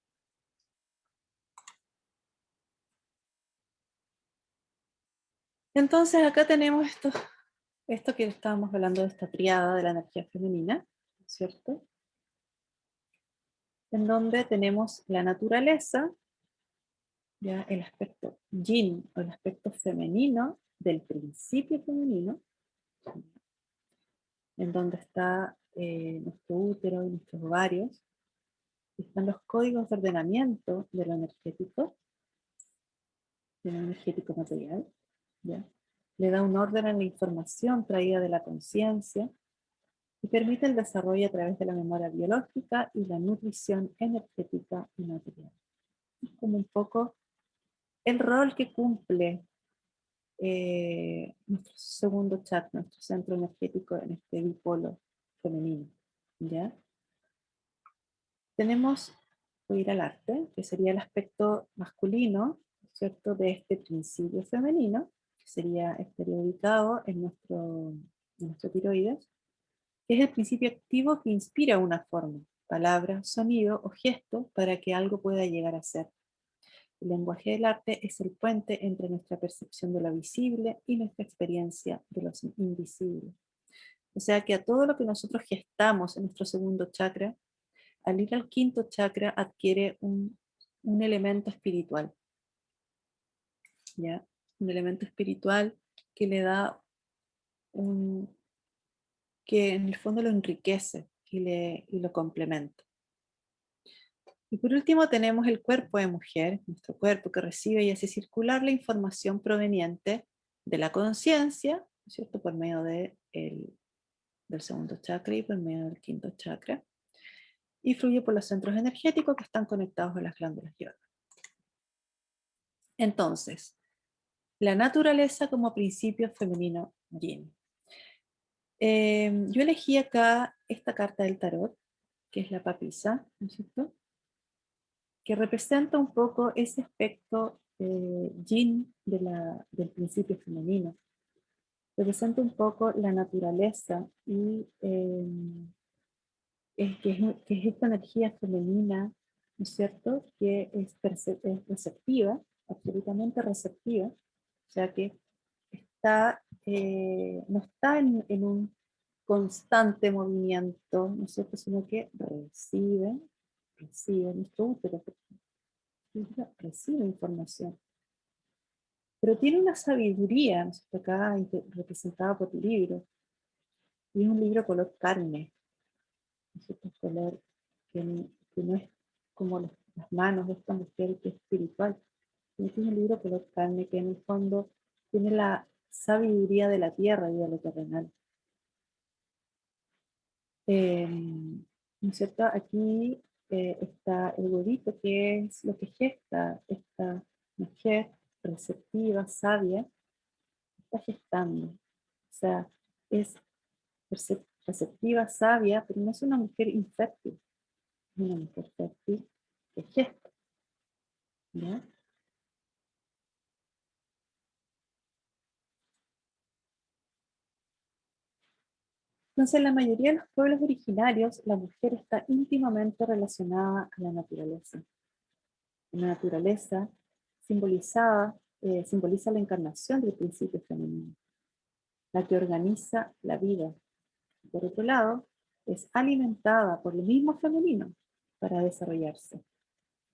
Entonces acá tenemos esto que estábamos hablando de esta triada de la energía femenina, ¿cierto? En donde tenemos la naturaleza, ya el aspecto yin o el aspecto femenino del principio femenino, en donde está nuestro útero y nuestros ovarios, están los códigos de ordenamiento de lo energético material, ¿ya? Le da un orden a la información traída de la conciencia y permite el desarrollo a través de la memoria biológica y la nutrición energética y material. Es como un poco el rol que cumple nuestro segundo chakra, nuestro centro energético en este dipolo femenino, ¿ya? Tenemos, voy a ir al arte, que sería el aspecto masculino, ¿cierto?, de este principio femenino, que estaría ubicado en nuestro tiroides, que es el principio activo que inspira una forma, palabra, sonido o gesto para que algo pueda llegar a ser. El lenguaje del arte es el puente entre nuestra percepción de lo visible y nuestra experiencia de lo invisible. O sea que a todo lo que nosotros gestamos en nuestro segundo chakra, al ir al quinto chakra adquiere un elemento espiritual, ¿ya? Un elemento espiritual que le da que en el fondo lo enriquece y lo complementa. Y por último tenemos el cuerpo de mujer, nuestro cuerpo que recibe y hace circular la información proveniente de la conciencia, ¿no es cierto?, por medio del segundo chakra y por medio del quinto chakra. y fluye por los centros energéticos que están conectados a las glándulas y órganos. Entonces, la naturaleza como principio femenino yin. Yo elegí acá esta carta del tarot, que es la papisa, ¿no es cierto? Que representa un poco ese aspecto yin del principio femenino. Representa un poco la naturaleza y que es esta energía femenina, ¿no es cierto? Que es receptiva, absolutamente receptiva, o sea que no está en un constante movimiento, ¿no es cierto? Sino que recibe nuestro útero, recibe información. Pero tiene una sabiduría, ¿no es cierto? Acá representada por el libro, y es un libro color carne, ¿no es cierto? Color que no es como las manos de esta mujer que es espiritual, sino que es un libro color carne que en el fondo tiene la sabiduría de la tierra y de lo terrenal. ¿No es cierto? Aquí está el huevito, que es lo que gesta esta mujer receptiva, sabia, está gestando. O sea, es receptiva, sabia, pero no es una mujer infértil, es una mujer fértil que gesta. ¿Ya? Entonces, en la mayoría de los pueblos originarios, la mujer está íntimamente relacionada a la naturaleza. La naturaleza simboliza la encarnación del principio femenino, la que organiza la vida. Por otro lado, es alimentada por lo mismo femenino para desarrollarse.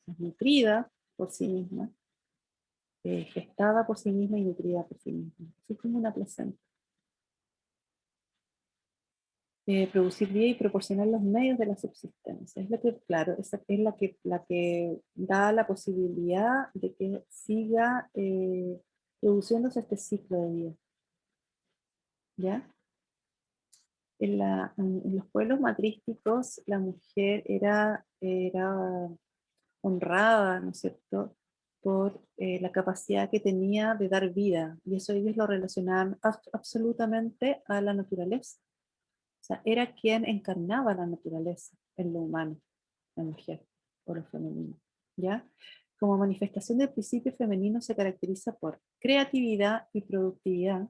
Es nutrida por sí misma, gestada por sí misma y nutrida por sí misma. Así como una placenta. Producir vida y proporcionar los medios de la subsistencia. Es lo que, claro, es la que da la posibilidad de que siga produciéndose este ciclo de vida. ¿Ya? En los pueblos matrísticos la mujer era honrada, ¿no es cierto?, por la capacidad que tenía de dar vida, y eso ellos lo relacionaban absolutamente a la naturaleza. O sea, era quien encarnaba la naturaleza en lo humano, la mujer, o lo femenino, ¿ya? Como manifestación del principio femenino se caracteriza por creatividad y productividad,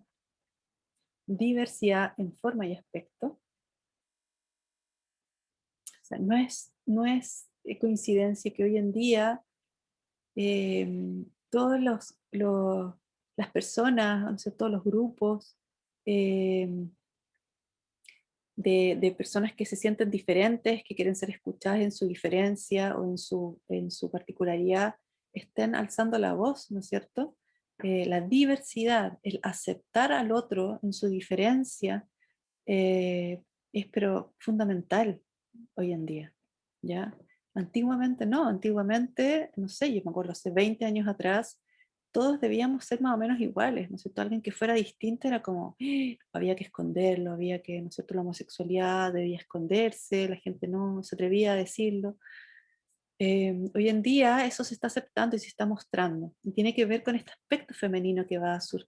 diversidad en forma y aspecto. O sea, no es coincidencia que hoy en día todos las personas, o sea, todos los grupos eh, de personas que se sienten diferentes, que quieren ser escuchadas en su diferencia o en su particularidad, estén alzando la voz, ¿no es cierto? La diversidad, el aceptar al otro en su diferencia, es pero fundamental hoy en día, ¿ya? Antiguamente no, antiguamente, no sé, yo me acuerdo hace 20 años atrás, todos debíamos ser más o menos iguales, ¿no es cierto? Alguien que fuera distinto era como, había que esconderlo, había que, ¿no es cierto? La homosexualidad debía esconderse, la gente no se atrevía a decirlo. Hoy en día eso se está aceptando y se está mostrando, y tiene que ver con este aspecto femenino que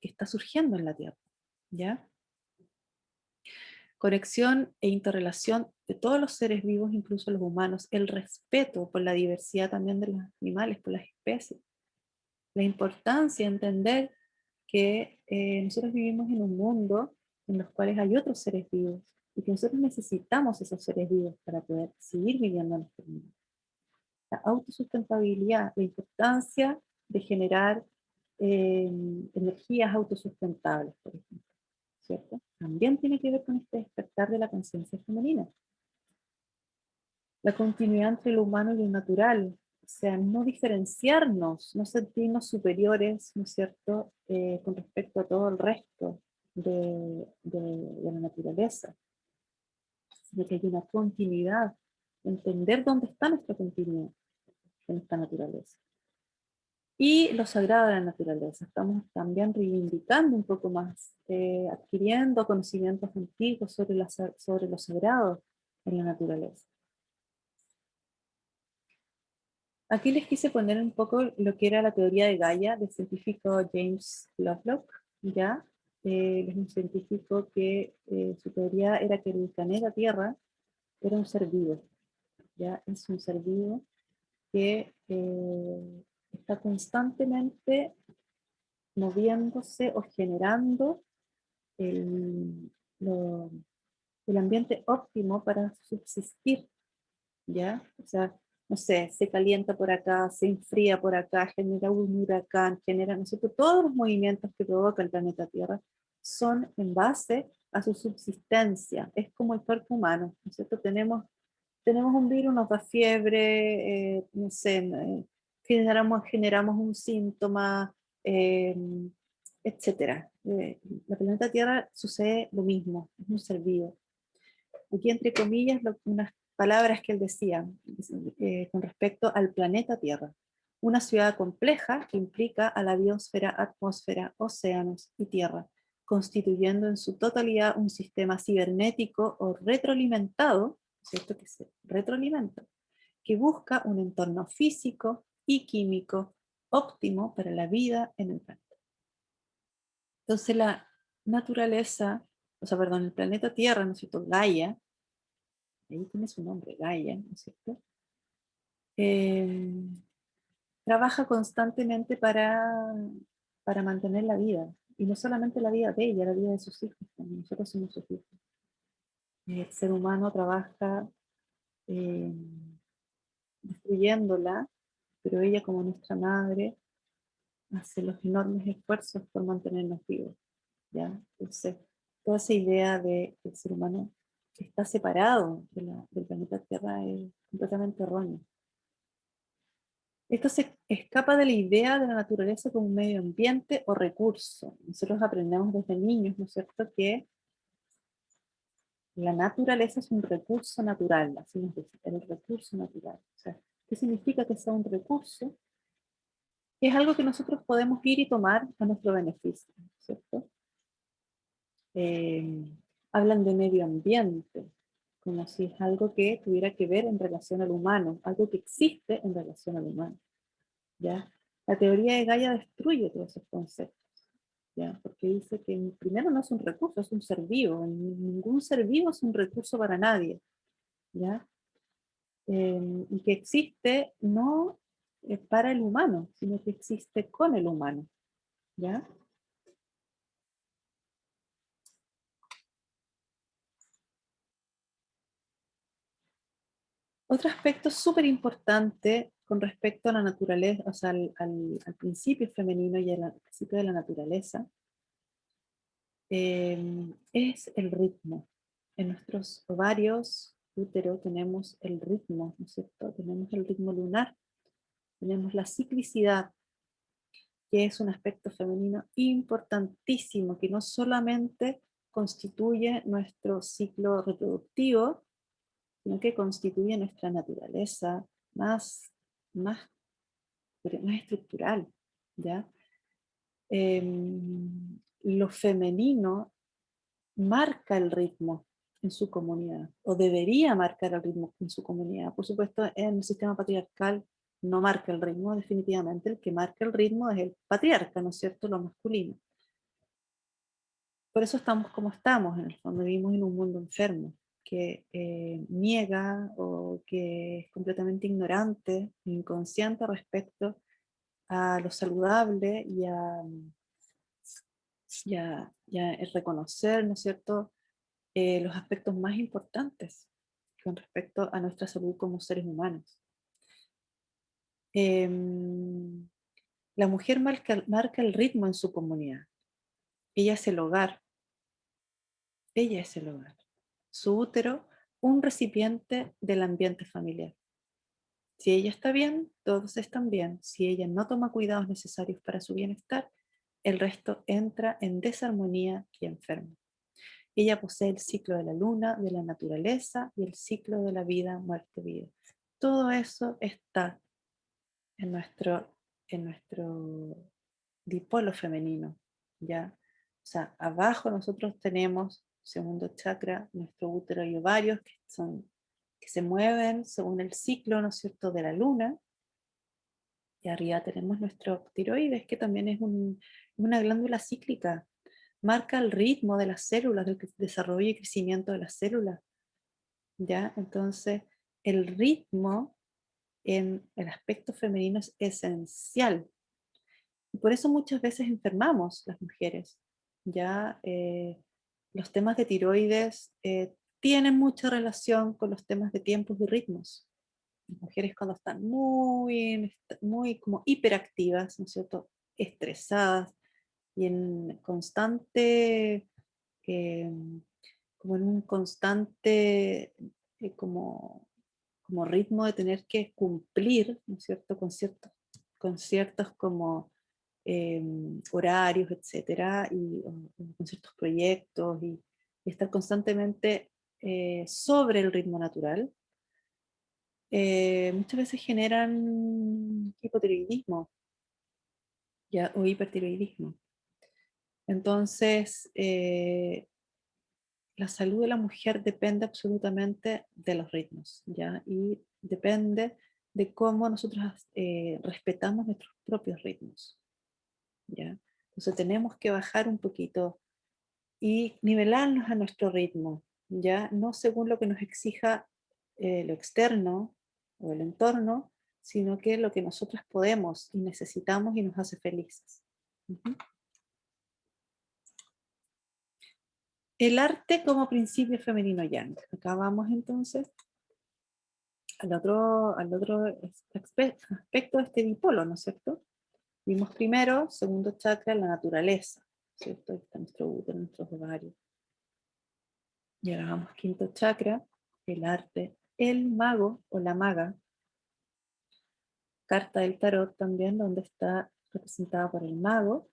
está surgiendo en la Tierra, ¿ya? Conexión e interrelación de todos los seres vivos, incluso los humanos, el respeto por la diversidad también de los animales, por las especies, la importancia de entender que nosotros vivimos en un mundo en los cuales hay otros seres vivos y que nosotros necesitamos esos seres vivos para poder seguir viviendo en este mundo. La autosustentabilidad, la importancia de generar eh, energías autosustentables, por ejemplo, ¿cierto? También tiene que ver con este despertar de la conciencia femenina. La continuidad entre lo humano y lo natural, o sea, no diferenciarnos, no sentirnos superiores, ¿no es cierto?, con respecto a todo el resto de la naturaleza, sino que hay una continuidad, entender dónde está nuestra continuidad en esta naturaleza. Y lo sagrado de la naturaleza, estamos también reivindicando un poco más, adquiriendo conocimientos antiguos sobre lo sagrado en la naturaleza. Aquí les quise poner un poco lo que era la teoría de Gaia del científico James Lovelock, ¿ya? Es un científico que su teoría era que el planeta Tierra era un ser vivo, ¿ya? Es un ser vivo que está constantemente moviéndose o generando el, lo- el ambiente óptimo para subsistir, ¿ya? O sea, no sé, se calienta por acá, se enfría por acá, genera un huracán, genera, ¿no es cierto? Todos los movimientos que provoca el planeta Tierra son en base a su subsistencia. Es como el cuerpo humano, ¿no es cierto? Tenemos un virus, nos da fiebre, no sé, generamos un síntoma, eh, etcétera. La planeta Tierra sucede lo mismo, es un ser vivo. Aquí, entre comillas, unas palabras que él decía con respecto al planeta Tierra. Una ciudad compleja que implica a la biosfera, atmósfera, océanos y tierra, constituyendo en su totalidad un sistema cibernético o retroalimentado, ¿cierto? Que se retroalimenta, que busca un entorno físico y químico óptimo para la vida en el planeta. Entonces la naturaleza, o sea, perdón, el planeta Tierra, ¿no es cierto? Gaia, ahí tiene su nombre, Gaia, ¿no es cierto? Eh, Trabaja constantemente para mantener la vida, y no solamente la vida de ella, la vida de sus hijos, también nosotros somos sus hijos. El ser humano trabaja eh, destruyéndola, pero ella como nuestra madre hace los enormes esfuerzos por mantenernos vivos, ¿ya? Entonces, toda esa idea de que el ser humano está separado del planeta Tierra es completamente errónea. Esto se escapa de la idea de la naturaleza como un medio ambiente o recurso. Nosotros aprendemos desde niños, ¿no es cierto?, que la naturaleza es un recurso natural, así nos dice, el recurso natural. O sea, ¿qué significa que sea un recurso? Que es algo que nosotros podemos ir y tomar a nuestro beneficio, ¿cierto? Eh, Hablan de medio ambiente, como si es algo que tuviera que ver en relación al humano, algo que existe en relación al humano, ¿ya? La teoría de Gaia destruye todos esos conceptos, ¿ya? Porque dice que primero no es un recurso, es un ser vivo. Ningún ser vivo es un recurso para nadie, ¿ya? Y que existe no para el humano, sino que existe con el humano, ¿ya? Otro aspecto súper importante con respecto a la naturaleza, o sea, al principio femenino y al principio de la naturaleza, es el ritmo. En nuestros ovarios, útero, tenemos el ritmo, ¿no es cierto? Tenemos el ritmo lunar, tenemos la ciclicidad, que es un aspecto femenino importantísimo, que no solamente constituye nuestro ciclo reproductivo, sino que constituye nuestra naturaleza más, más, más estructural, ¿ya? Lo femenino marca el ritmo en su comunidad, o debería marcar el ritmo en su comunidad. Por supuesto, en el sistema patriarcal no marca el ritmo, definitivamente el que marca el ritmo es el patriarca, ¿no es cierto?, lo masculino. Por eso estamos como estamos, en el fondo vivimos en un mundo enfermo, que niega o que es completamente ignorante, inconsciente respecto a lo saludable y a el reconocer, ¿no es cierto?, los aspectos más importantes con respecto a nuestra salud como seres humanos. Em, la mujer marca el ritmo en su comunidad. Ella es el hogar. Ella es el hogar. Su útero, un recipiente del ambiente familiar. Si ella está bien, todos están bien. Si ella no toma cuidados necesarios para su bienestar, el resto entra en desarmonía y enferma. Ella posee el ciclo de la luna, de la naturaleza y el ciclo de la vida, muerte, vida. Todo eso está en nuestro dipolo femenino, ¿ya? O sea, abajo nosotros tenemos, segundo chakra, nuestro útero y ovarios, que se mueven según el ciclo, ¿no es cierto?, de la luna, Y arriba tenemos nuestro tiroides, que también es una glándula cíclica. Marca el ritmo de las células, del desarrollo y crecimiento de las células. ¿Ya? Entonces, el ritmo en el aspecto femenino es esencial. Y por eso muchas veces enfermamos las mujeres. ¿Ya? Los temas de tiroides tienen mucha relación con los temas de tiempos y ritmos. Las mujeres cuando están muy como hiperactivas, ¿no es cierto? Estresadas y en constante, eh, como en un constante como ritmo de tener que cumplir, ¿no es cierto? Con ciertos como horarios, etcétera, o con ciertos proyectos y estar constantemente sobre el ritmo natural muchas veces generan hipotiroidismo ¿ya? O hipertiroidismo. Entonces, la salud de la mujer depende absolutamente de los ritmos, ¿ya? Y depende de cómo nosotros respetamos nuestros propios ritmos, ¿ya? Entonces tenemos que bajar un poquito y nivelarnos a nuestro ritmo, ¿ya? No según lo que nos exija lo externo o el entorno, sino que lo que nosotros podemos y necesitamos y nos hace felices. Ujú. El arte como principio femenino yang. Acá vamos entonces al otro aspecto de este dipolo, ¿no es cierto? Vimos primero, segundo chakra, la naturaleza, ¿cierto? Ahí está nuestro útero, nuestros ovarios. Y ahora vamos quinto chakra, el arte, el mago o la maga, carta del tarot también, donde está representada por el mago,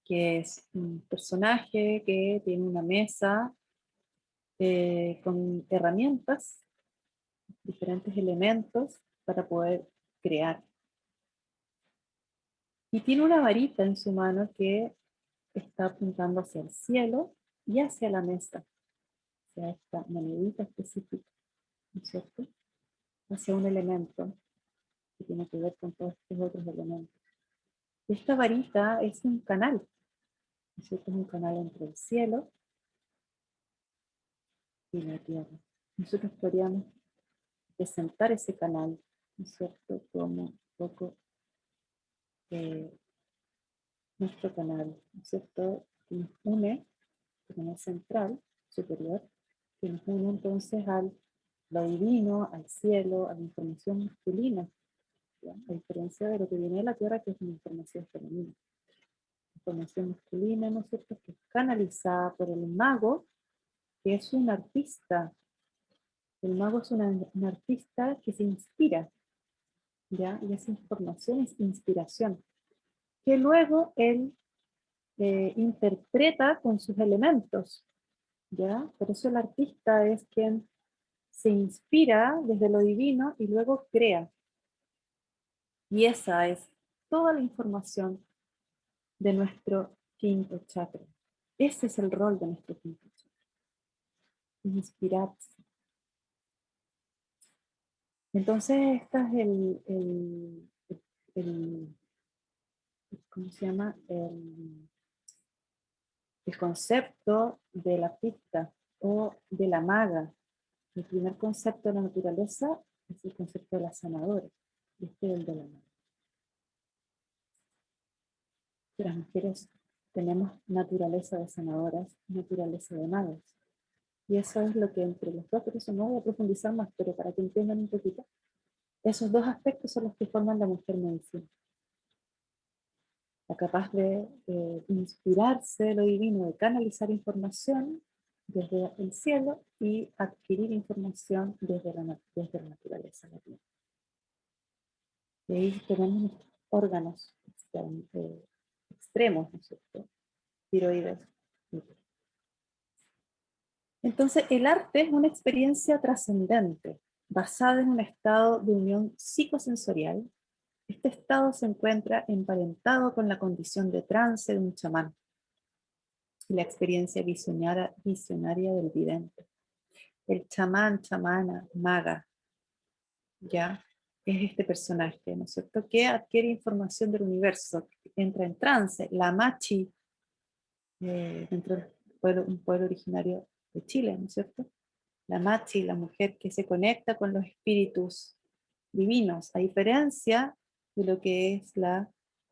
que es un personaje que tiene una mesa con herramientas, diferentes elementos para poder crear. Y tiene una varita en su mano que está apuntando hacia el cielo y hacia la mesa, hacia esta monedita específica, ¿no es cierto? Hacia un elemento que tiene que ver con todos estos otros elementos. Esta varita es un canal, ¿no es cierto? Es un canal entre el cielo y la tierra. Nosotros podríamos presentar ese canal, ¿no es cierto? Como un poco nuestro canal, ¿no es cierto? Que nos une, el canal central, superior, que nos une entonces al lo divino, al cielo, a la información masculina, ¿ya? A diferencia de lo que viene de la tierra, que es una información femenina. Información masculina, ¿no es cierto?, que es canalizada por el mago, que es un artista. El mago es un artista que se inspira, ¿ya? Y esa información es inspiración, que luego él interpreta con sus elementos, ¿ya? Por eso el artista es quien se inspira desde lo divino y luego crea. Y esa es toda la información de nuestro quinto chakra. Ese es el rol de nuestro quinto chakra. Inspirarse. Entonces, este es el ¿cómo se llama? El concepto de la artista o de la maga. El primer concepto de la naturaleza es el concepto de la sanadora. Y este es el de la maga. Las mujeres tenemos naturaleza de sanadoras, naturaleza de magas. Y eso es lo que entre los dos, por eso no voy a profundizar más, pero para que entiendan un poquito, esos dos aspectos son los que forman la mujer medicina. La capaz de inspirarse de lo divino, de canalizar información desde el cielo y adquirir información desde la naturaleza. Y ahí tenemos nuestros órganos extremos, ¿no es cierto? Tiroides. Entonces, el arte es una experiencia trascendente, basada en un estado de unión psicosensorial. Este estado se encuentra emparentado con la condición de trance de un chamán y la experiencia visionaria del vidente. El chamán, chamana, maga, ¿ya? es este personaje, ¿no es cierto?, que adquiere información del universo, entra en trance, la Machi, dentro del pueblo, un pueblo originario de Chile, ¿no es cierto? La Machi, la mujer que se conecta con los espíritus divinos, a diferencia de lo que es la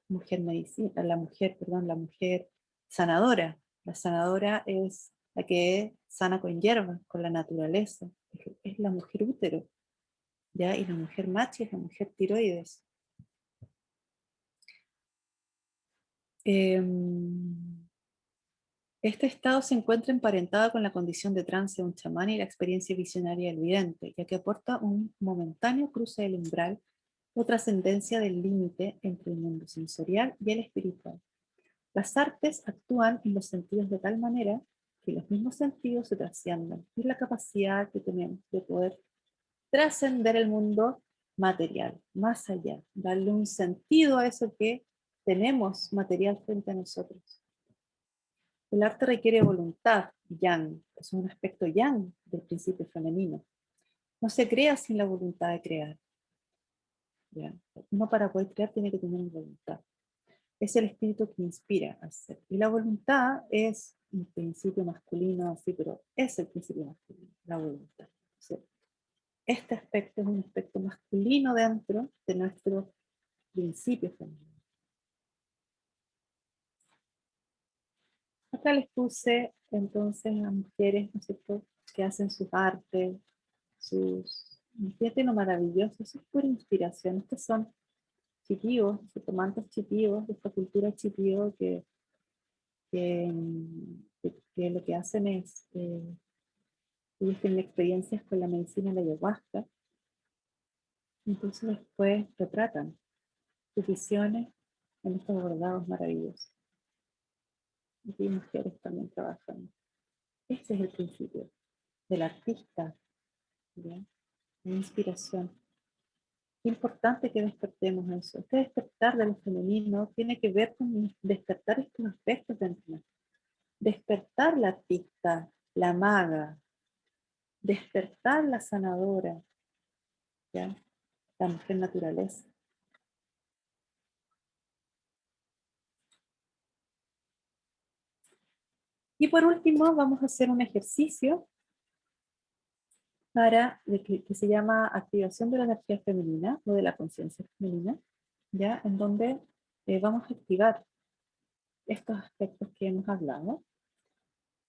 mujer medicina, la mujer, perdón, la mujer sanadora. La sanadora es la que sana con hierbas, con la naturaleza, es la mujer útero, ¿ya? Y la mujer machi es la mujer tiroides. Este estado se encuentra emparentado con la condición de trance de un chamán y la experiencia visionaria del vidente, ya que aporta un momentáneo cruce del umbral o trascendencia del límite entre el mundo sensorial y el espiritual. Las artes actúan en los sentidos de tal manera que los mismos sentidos se trascienden, y la capacidad que tenemos de poder trascender el mundo material, más allá, darle un sentido a eso que tenemos material frente a nosotros. El arte requiere voluntad, yang, es un aspecto yang del principio femenino. No se crea sin la voluntad de crear. ¿Ya? Uno para poder crear tiene que tener voluntad. Es el espíritu que inspira a hacer. Y la voluntad es un principio masculino, así, pero es el principio masculino, la voluntad. ¿Sí? Este aspecto es un aspecto masculino dentro de nuestro principio femenino. Acá les puse entonces a mujeres, ¿no es cierto?, que hacen sus artes, fíjate lo maravilloso, eso es pura inspiración. Estos son chiquillos, mantos chiquillos, de esta cultura chiquillo que lo que hacen es, ellos tienen experiencias con la medicina de la ayahuasca, entonces después retratan sus visiones en estos bordados maravillosos. Aquí mujeres también trabajan. Ese es el principio del artista, ¿ya? La inspiración. Es importante que despertemos eso. Este despertar de lo femenino tiene que ver con despertar estos aspectos dentro de nosotros. Despertar la artista, la maga, despertar la sanadora, ¿ya? La mujer naturaleza. Y por último vamos a hacer un ejercicio que se llama activación de la energía femenina o de la conciencia femenina, ¿ya? En donde vamos a activar estos aspectos que hemos hablado,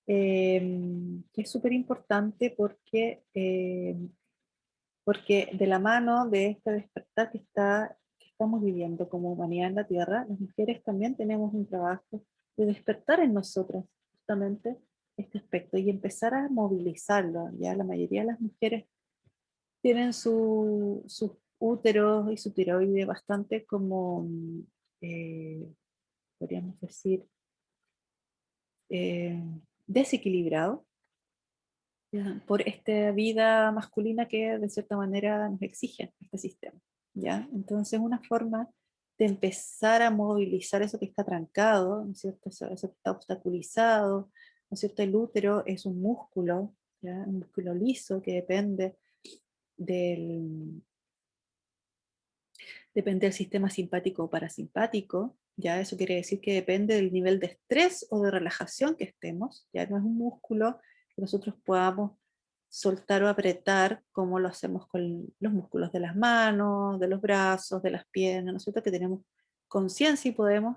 que es súper importante porque de la mano de este despertar que estamos viviendo como humanidad en la Tierra, las mujeres también tenemos un trabajo de despertar en nosotras justamente este aspecto y empezar a movilizarlo. Ya la mayoría de las mujeres tienen sus úteros y su tiroide bastante como, eh, podríamos decir, eh, desequilibrado, ¿ya? Por esta vida masculina que de cierta manera nos exige este sistema, ¿ya? Entonces una forma de empezar a movilizar eso que está trancado, ¿no es cierto? Eso que está obstaculizado, ¿no es cierto? El útero es un músculo, ¿ya? Un músculo liso que del, depende del sistema simpático o parasimpático, ¿ya? Eso quiere decir que depende del nivel de estrés o de relajación que estemos, ya no es un músculo que nosotros podamos soltar o apretar como lo hacemos con los músculos de las manos, de los brazos, de las piernas, ¿no es cierto? Que tenemos conciencia y podemos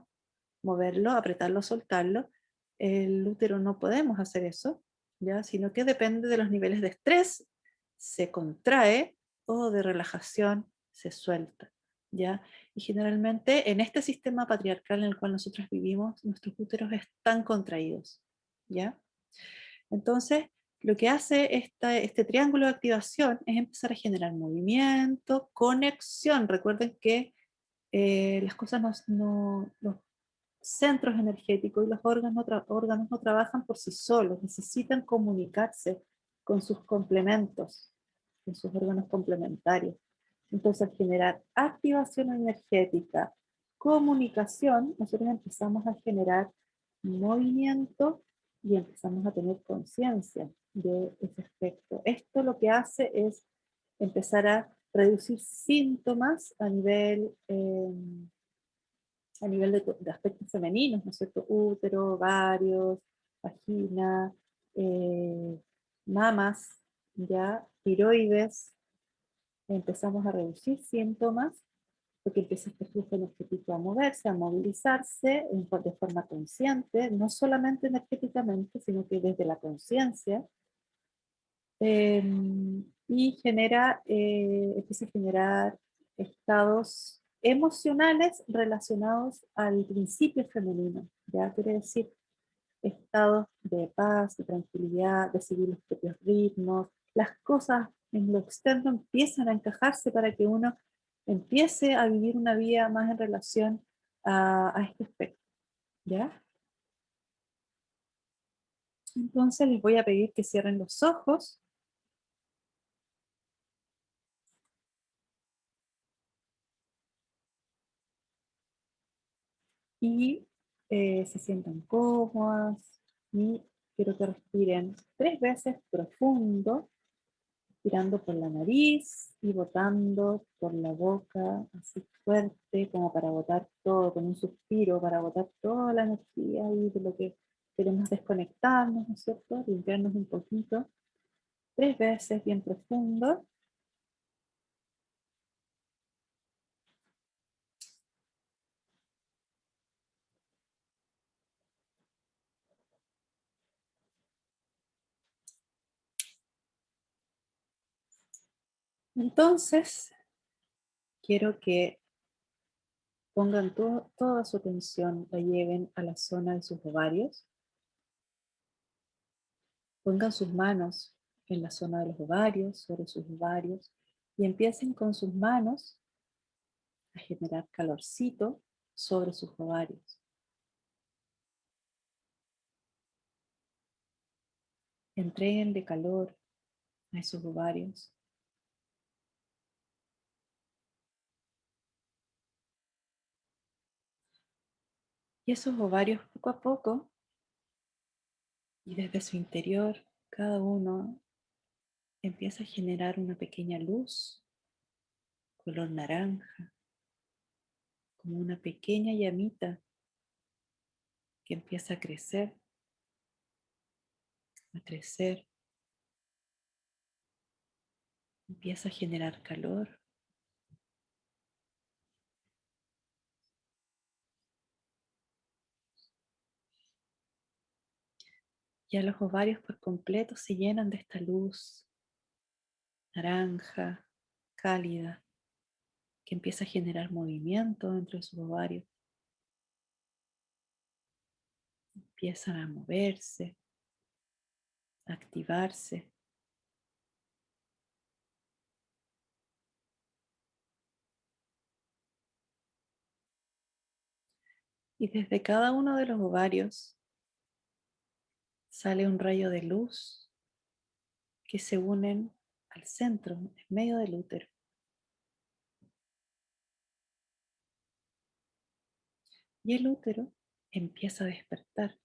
moverlo, apretarlo, soltarlo. El útero no podemos hacer eso, ¿ya? Sino que depende de los niveles de estrés, se contrae, o de relajación se suelta, ¿ya? Y generalmente en este sistema patriarcal en el cual nosotros vivimos, nuestros úteros están contraídos, ¿ya? Entonces, lo que hace este triángulo de activación es empezar a generar movimiento, conexión. Recuerden que las cosas los centros energéticos y los órganos no trabajan por sí solos, necesitan comunicarse con sus complementos, con sus órganos complementarios. Entonces, al generar activación energética, comunicación, nosotros empezamos a generar movimiento y empezamos a tener conciencia de ese aspecto. Esto lo que hace es empezar a reducir síntomas a nivel de aspectos femeninos, ¿no es cierto? Útero, ovarios, vagina, mamas, ya, tiroides. Empezamos a reducir síntomas porque empieza este flujo energético a moverse, a movilizarse de forma consciente, no solamente energéticamente, sino que desde la conciencia, y empieza a generar estados emocionales relacionados al principio femenino, ¿ya? Quiere decir estados de paz, de tranquilidad, de seguir los propios ritmos, las cosas en lo externo empiezan a encajarse para que uno empiece a vivir una vida más en relación a este aspecto, ¿ya? Entonces les voy a pedir que cierren los ojos y se sientan cómodas y quiero que respiren 3 veces profundo, inspirando por la nariz y botando por la boca, así fuerte como para botar todo, con un suspiro, para botar toda la energía y de lo que queremos desconectarnos, ¿no es cierto? Limpiarnos un poquito. 3 veces bien profundo. Entonces, quiero que pongan toda su atención, la lleven a la zona de sus ovarios. Pongan sus manos en la zona de los ovarios, sobre sus ovarios, y empiecen con sus manos a generar calorcito sobre sus ovarios. Entréguenle calor a esos ovarios. Y esos ovarios poco a poco, y desde su interior, cada uno empieza a generar una pequeña luz color naranja, como una pequeña llamita que empieza a crecer, empieza a generar calor. Ya los ovarios por completo se llenan de esta luz naranja, cálida, que empieza a generar movimiento dentro de sus ovarios. Empiezan a moverse, a activarse. Y desde cada uno de los ovarios sale un rayo de luz que se unen al centro, en medio del útero. Y el útero empieza a despertar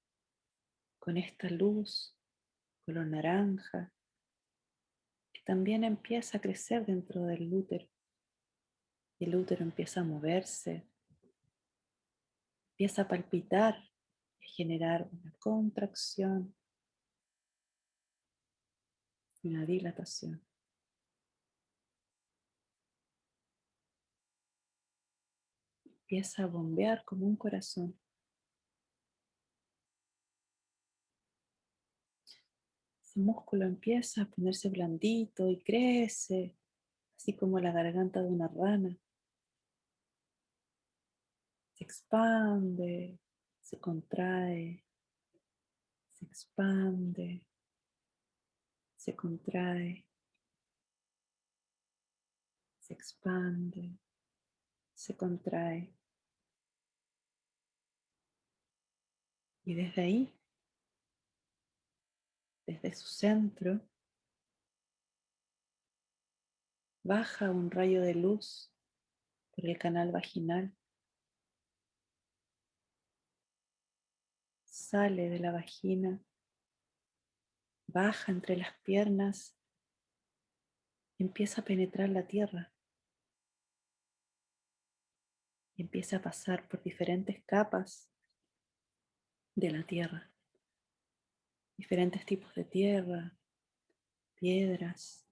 con esta luz color naranja que también empieza a crecer dentro del útero. Y el útero empieza a moverse, empieza a palpitar y a generar una contracción y una dilatación. Empieza a bombear como un corazón. Ese músculo empieza a ponerse blandito y crece, así como la garganta de una rana. Se expande, se contrae, se expande, se contrae, se expande, se contrae. Y desde ahí, desde su centro, baja un rayo de luz por el canal vaginal. Sale de la vagina, baja entre las piernas, empieza a penetrar la tierra. y empieza a pasar por diferentes capas de la tierra, diferentes tipos de tierra, piedras,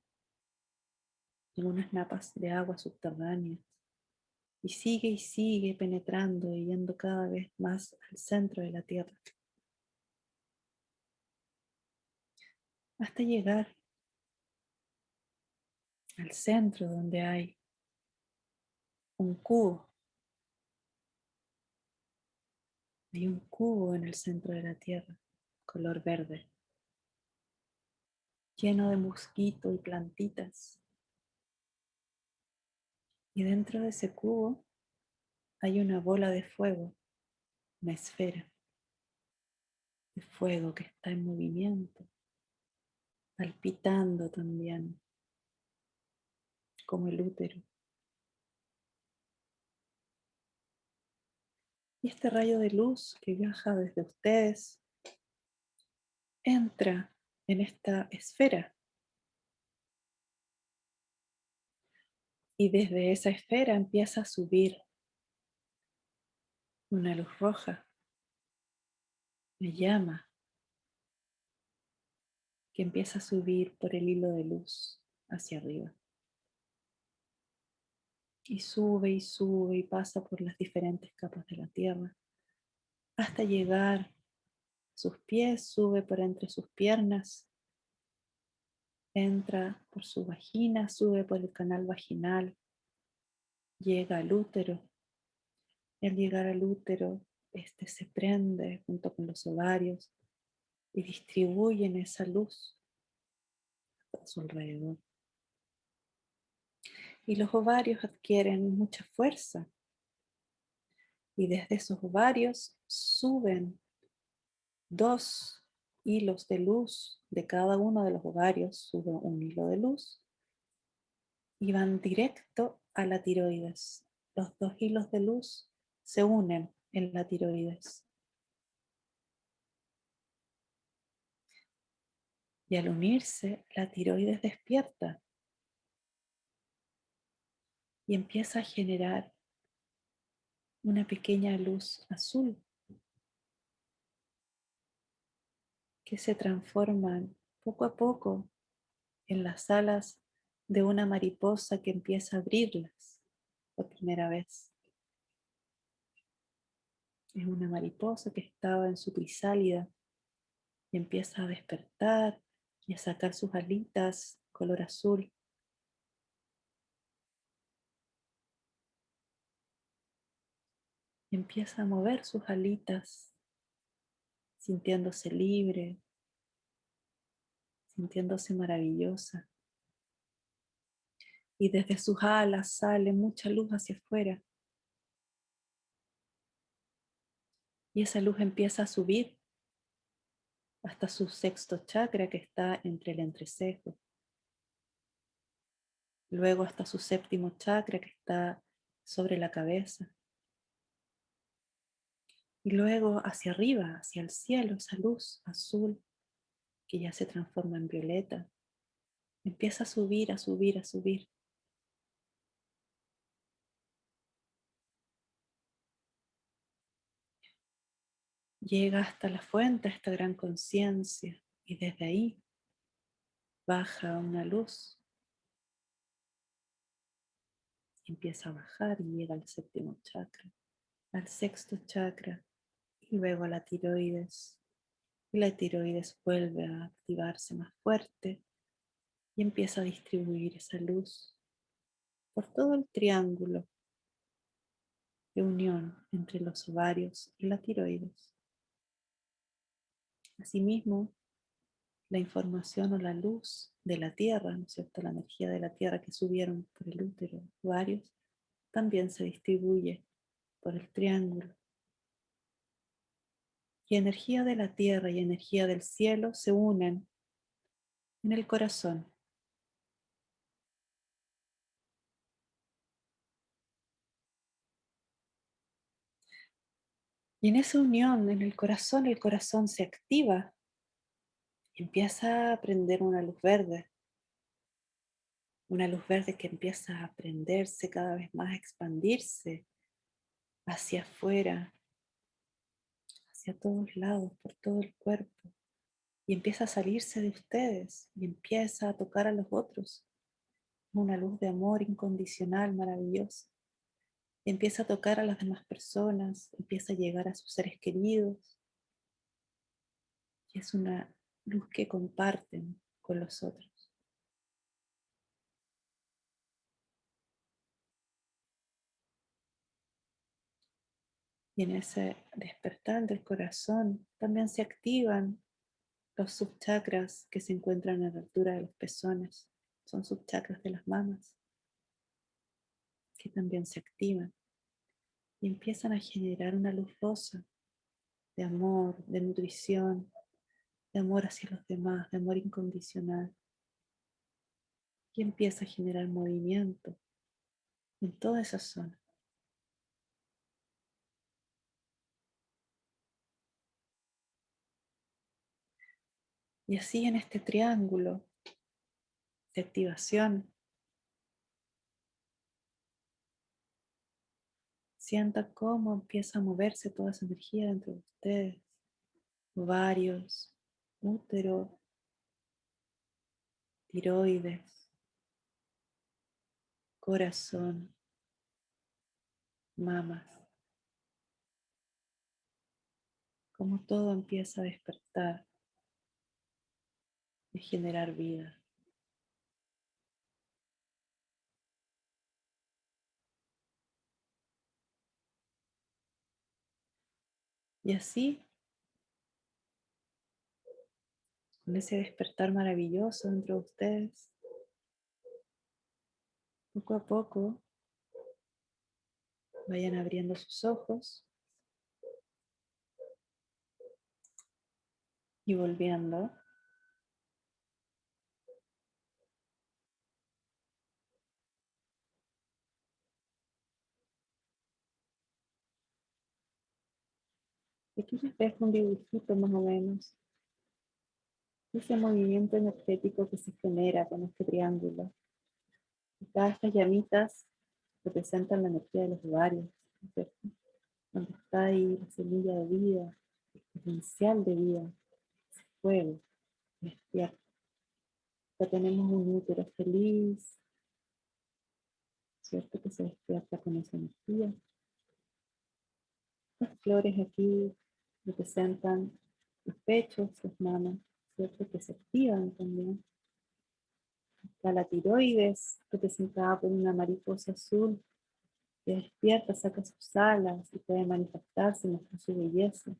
algunas napas de agua subterráneas, y sigue penetrando y yendo cada vez más al centro de la tierra, hasta llegar al centro donde hay un cubo. Hay un cubo en el centro de la tierra, color verde, lleno de mosquitos y plantitas. Y dentro de ese cubo hay una bola de fuego, una esfera de fuego que está en movimiento, palpitando también, como el útero. Y este rayo de luz que viaja desde ustedes entra en esta esfera. Y desde esa esfera empieza a subir una luz roja, una llama, que empieza a subir por el hilo de luz hacia arriba. Y sube y pasa por las diferentes capas de la tierra hasta llegar a sus pies, sube por entre sus piernas, entra por su vagina, sube por el canal vaginal, llega al útero. Y al llegar al útero, este se prende junto con los ovarios y distribuyen esa luz a su alrededor. Y los ovarios adquieren mucha fuerza y desde esos ovarios suben 2 hilos de luz. De cada uno de los ovarios sube un hilo de luz y van directo a la tiroides. Los 2 hilos de luz se unen en la tiroides. Y al unirse, la tiroides despierta y empieza a generar una pequeña luz azul que se transforman poco a poco en las alas de una mariposa que empieza a abrirlas por primera vez. Es una mariposa que estaba en su crisálida y empieza a despertar y a sacar sus alitas color azul. Y empieza a mover sus alitas, sintiéndose libre, sintiéndose maravillosa. Y desde sus alas sale mucha luz hacia afuera. Y esa luz empieza a subir hasta su sexto chakra que está entre el entrecejo. Luego hasta su séptimo chakra que está sobre la cabeza. Y luego hacia arriba, hacia el cielo, esa luz azul que ya se transforma en violeta. Empieza a subir, a subir, a subir. Llega hasta la fuente, esta gran conciencia. Y desde ahí baja una luz. Empieza a bajar y llega al séptimo chakra, al sexto chakra y luego a la tiroides. Y la tiroides vuelve a activarse más fuerte y empieza a distribuir esa luz por todo el triángulo de unión entre los ovarios y la tiroides. Asimismo, la información o la luz de la tierra, ¿no es cierto?, la energía de la tierra que subieron por el útero, ovarios, también se distribuye por el triángulo. Y energía de la tierra y energía del cielo se unen en el corazón. Y en esa unión, en el corazón se activa y empieza a prender una luz verde que empieza a prenderse cada vez más, a expandirse hacia afuera, hacia todos lados, por todo el cuerpo. Y empieza a salirse de ustedes y empieza a tocar a los otros. Una luz de amor incondicional, maravillosa. Y empieza a tocar a las demás personas, empieza a llegar a sus seres queridos. Y es una luz que comparten con los otros. Y en ese despertar del corazón también se activan los subchakras que se encuentran a la altura de los pezones. Son subchakras de las mamas que también se activan y empiezan a generar una luz rosa de amor, de nutrición, de amor hacia los demás, de amor incondicional. Y empieza a generar movimiento en toda esa zona. Y así en este triángulo de activación, sienta cómo empieza a moverse toda esa energía dentro de ustedes. Ovarios, útero, tiroides, corazón, mamas. Cómo todo empieza a despertar y generar vida. Y así, con ese despertar maravilloso dentro de ustedes, poco a poco vayan abriendo sus ojos y volviendo. Y aquí les dejo un dibujito más o menos. Ese movimiento energético que se genera con este triángulo. Y cada estas llamitas representan la energía de los ovarios, ¿no es cierto? Donde está ahí la semilla de vida, el potencial de vida, ese fuego, despierta. Ya tenemos un útero feliz, ¿cierto? Que se despierta con esa energía. Las flores aquí representan los pechos, las mamas, ¿cierto? Que se activan también. Está la tiroides, representada por una mariposa azul, que despierta, saca sus alas y puede manifestarse, mostrar su belleza.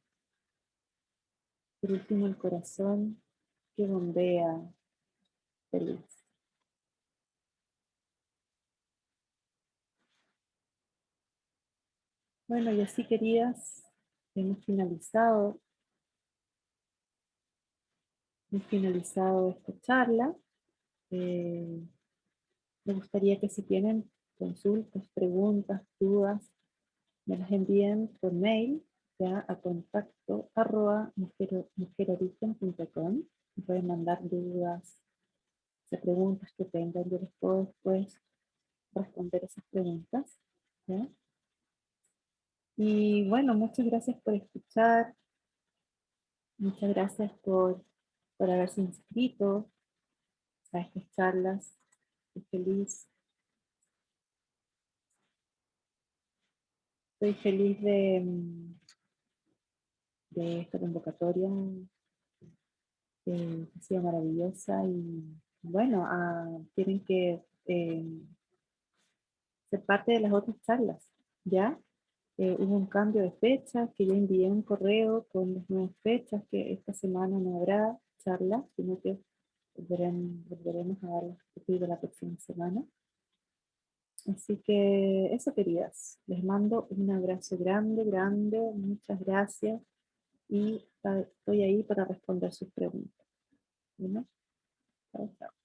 Por último, el corazón que bombea feliz. Bueno, y así, queridas, hemos finalizado esta charla. Me gustaría que si tienen consultas, preguntas, dudas, me las envíen por mail, ya a contacto@mujerorigen.com. Me pueden mandar dudas, preguntas que tengan, yo les puedo después responder esas preguntas, ¿ya? Y bueno, muchas gracias por escuchar, muchas gracias por haberse inscrito a estas charlas. Estoy feliz de esta convocatoria, que ha sido maravillosa y bueno, tienen que ser parte de las otras charlas, ¿ya? Hubo un cambio de fecha, que ya envié un correo con las nuevas fechas, que esta semana no habrá charla, sino que volveremos a dar las de la próxima semana. Así que eso, queridas, les mando un abrazo grande, grande, muchas gracias y estoy ahí para responder sus preguntas. ¿Bueno? Chao, chao.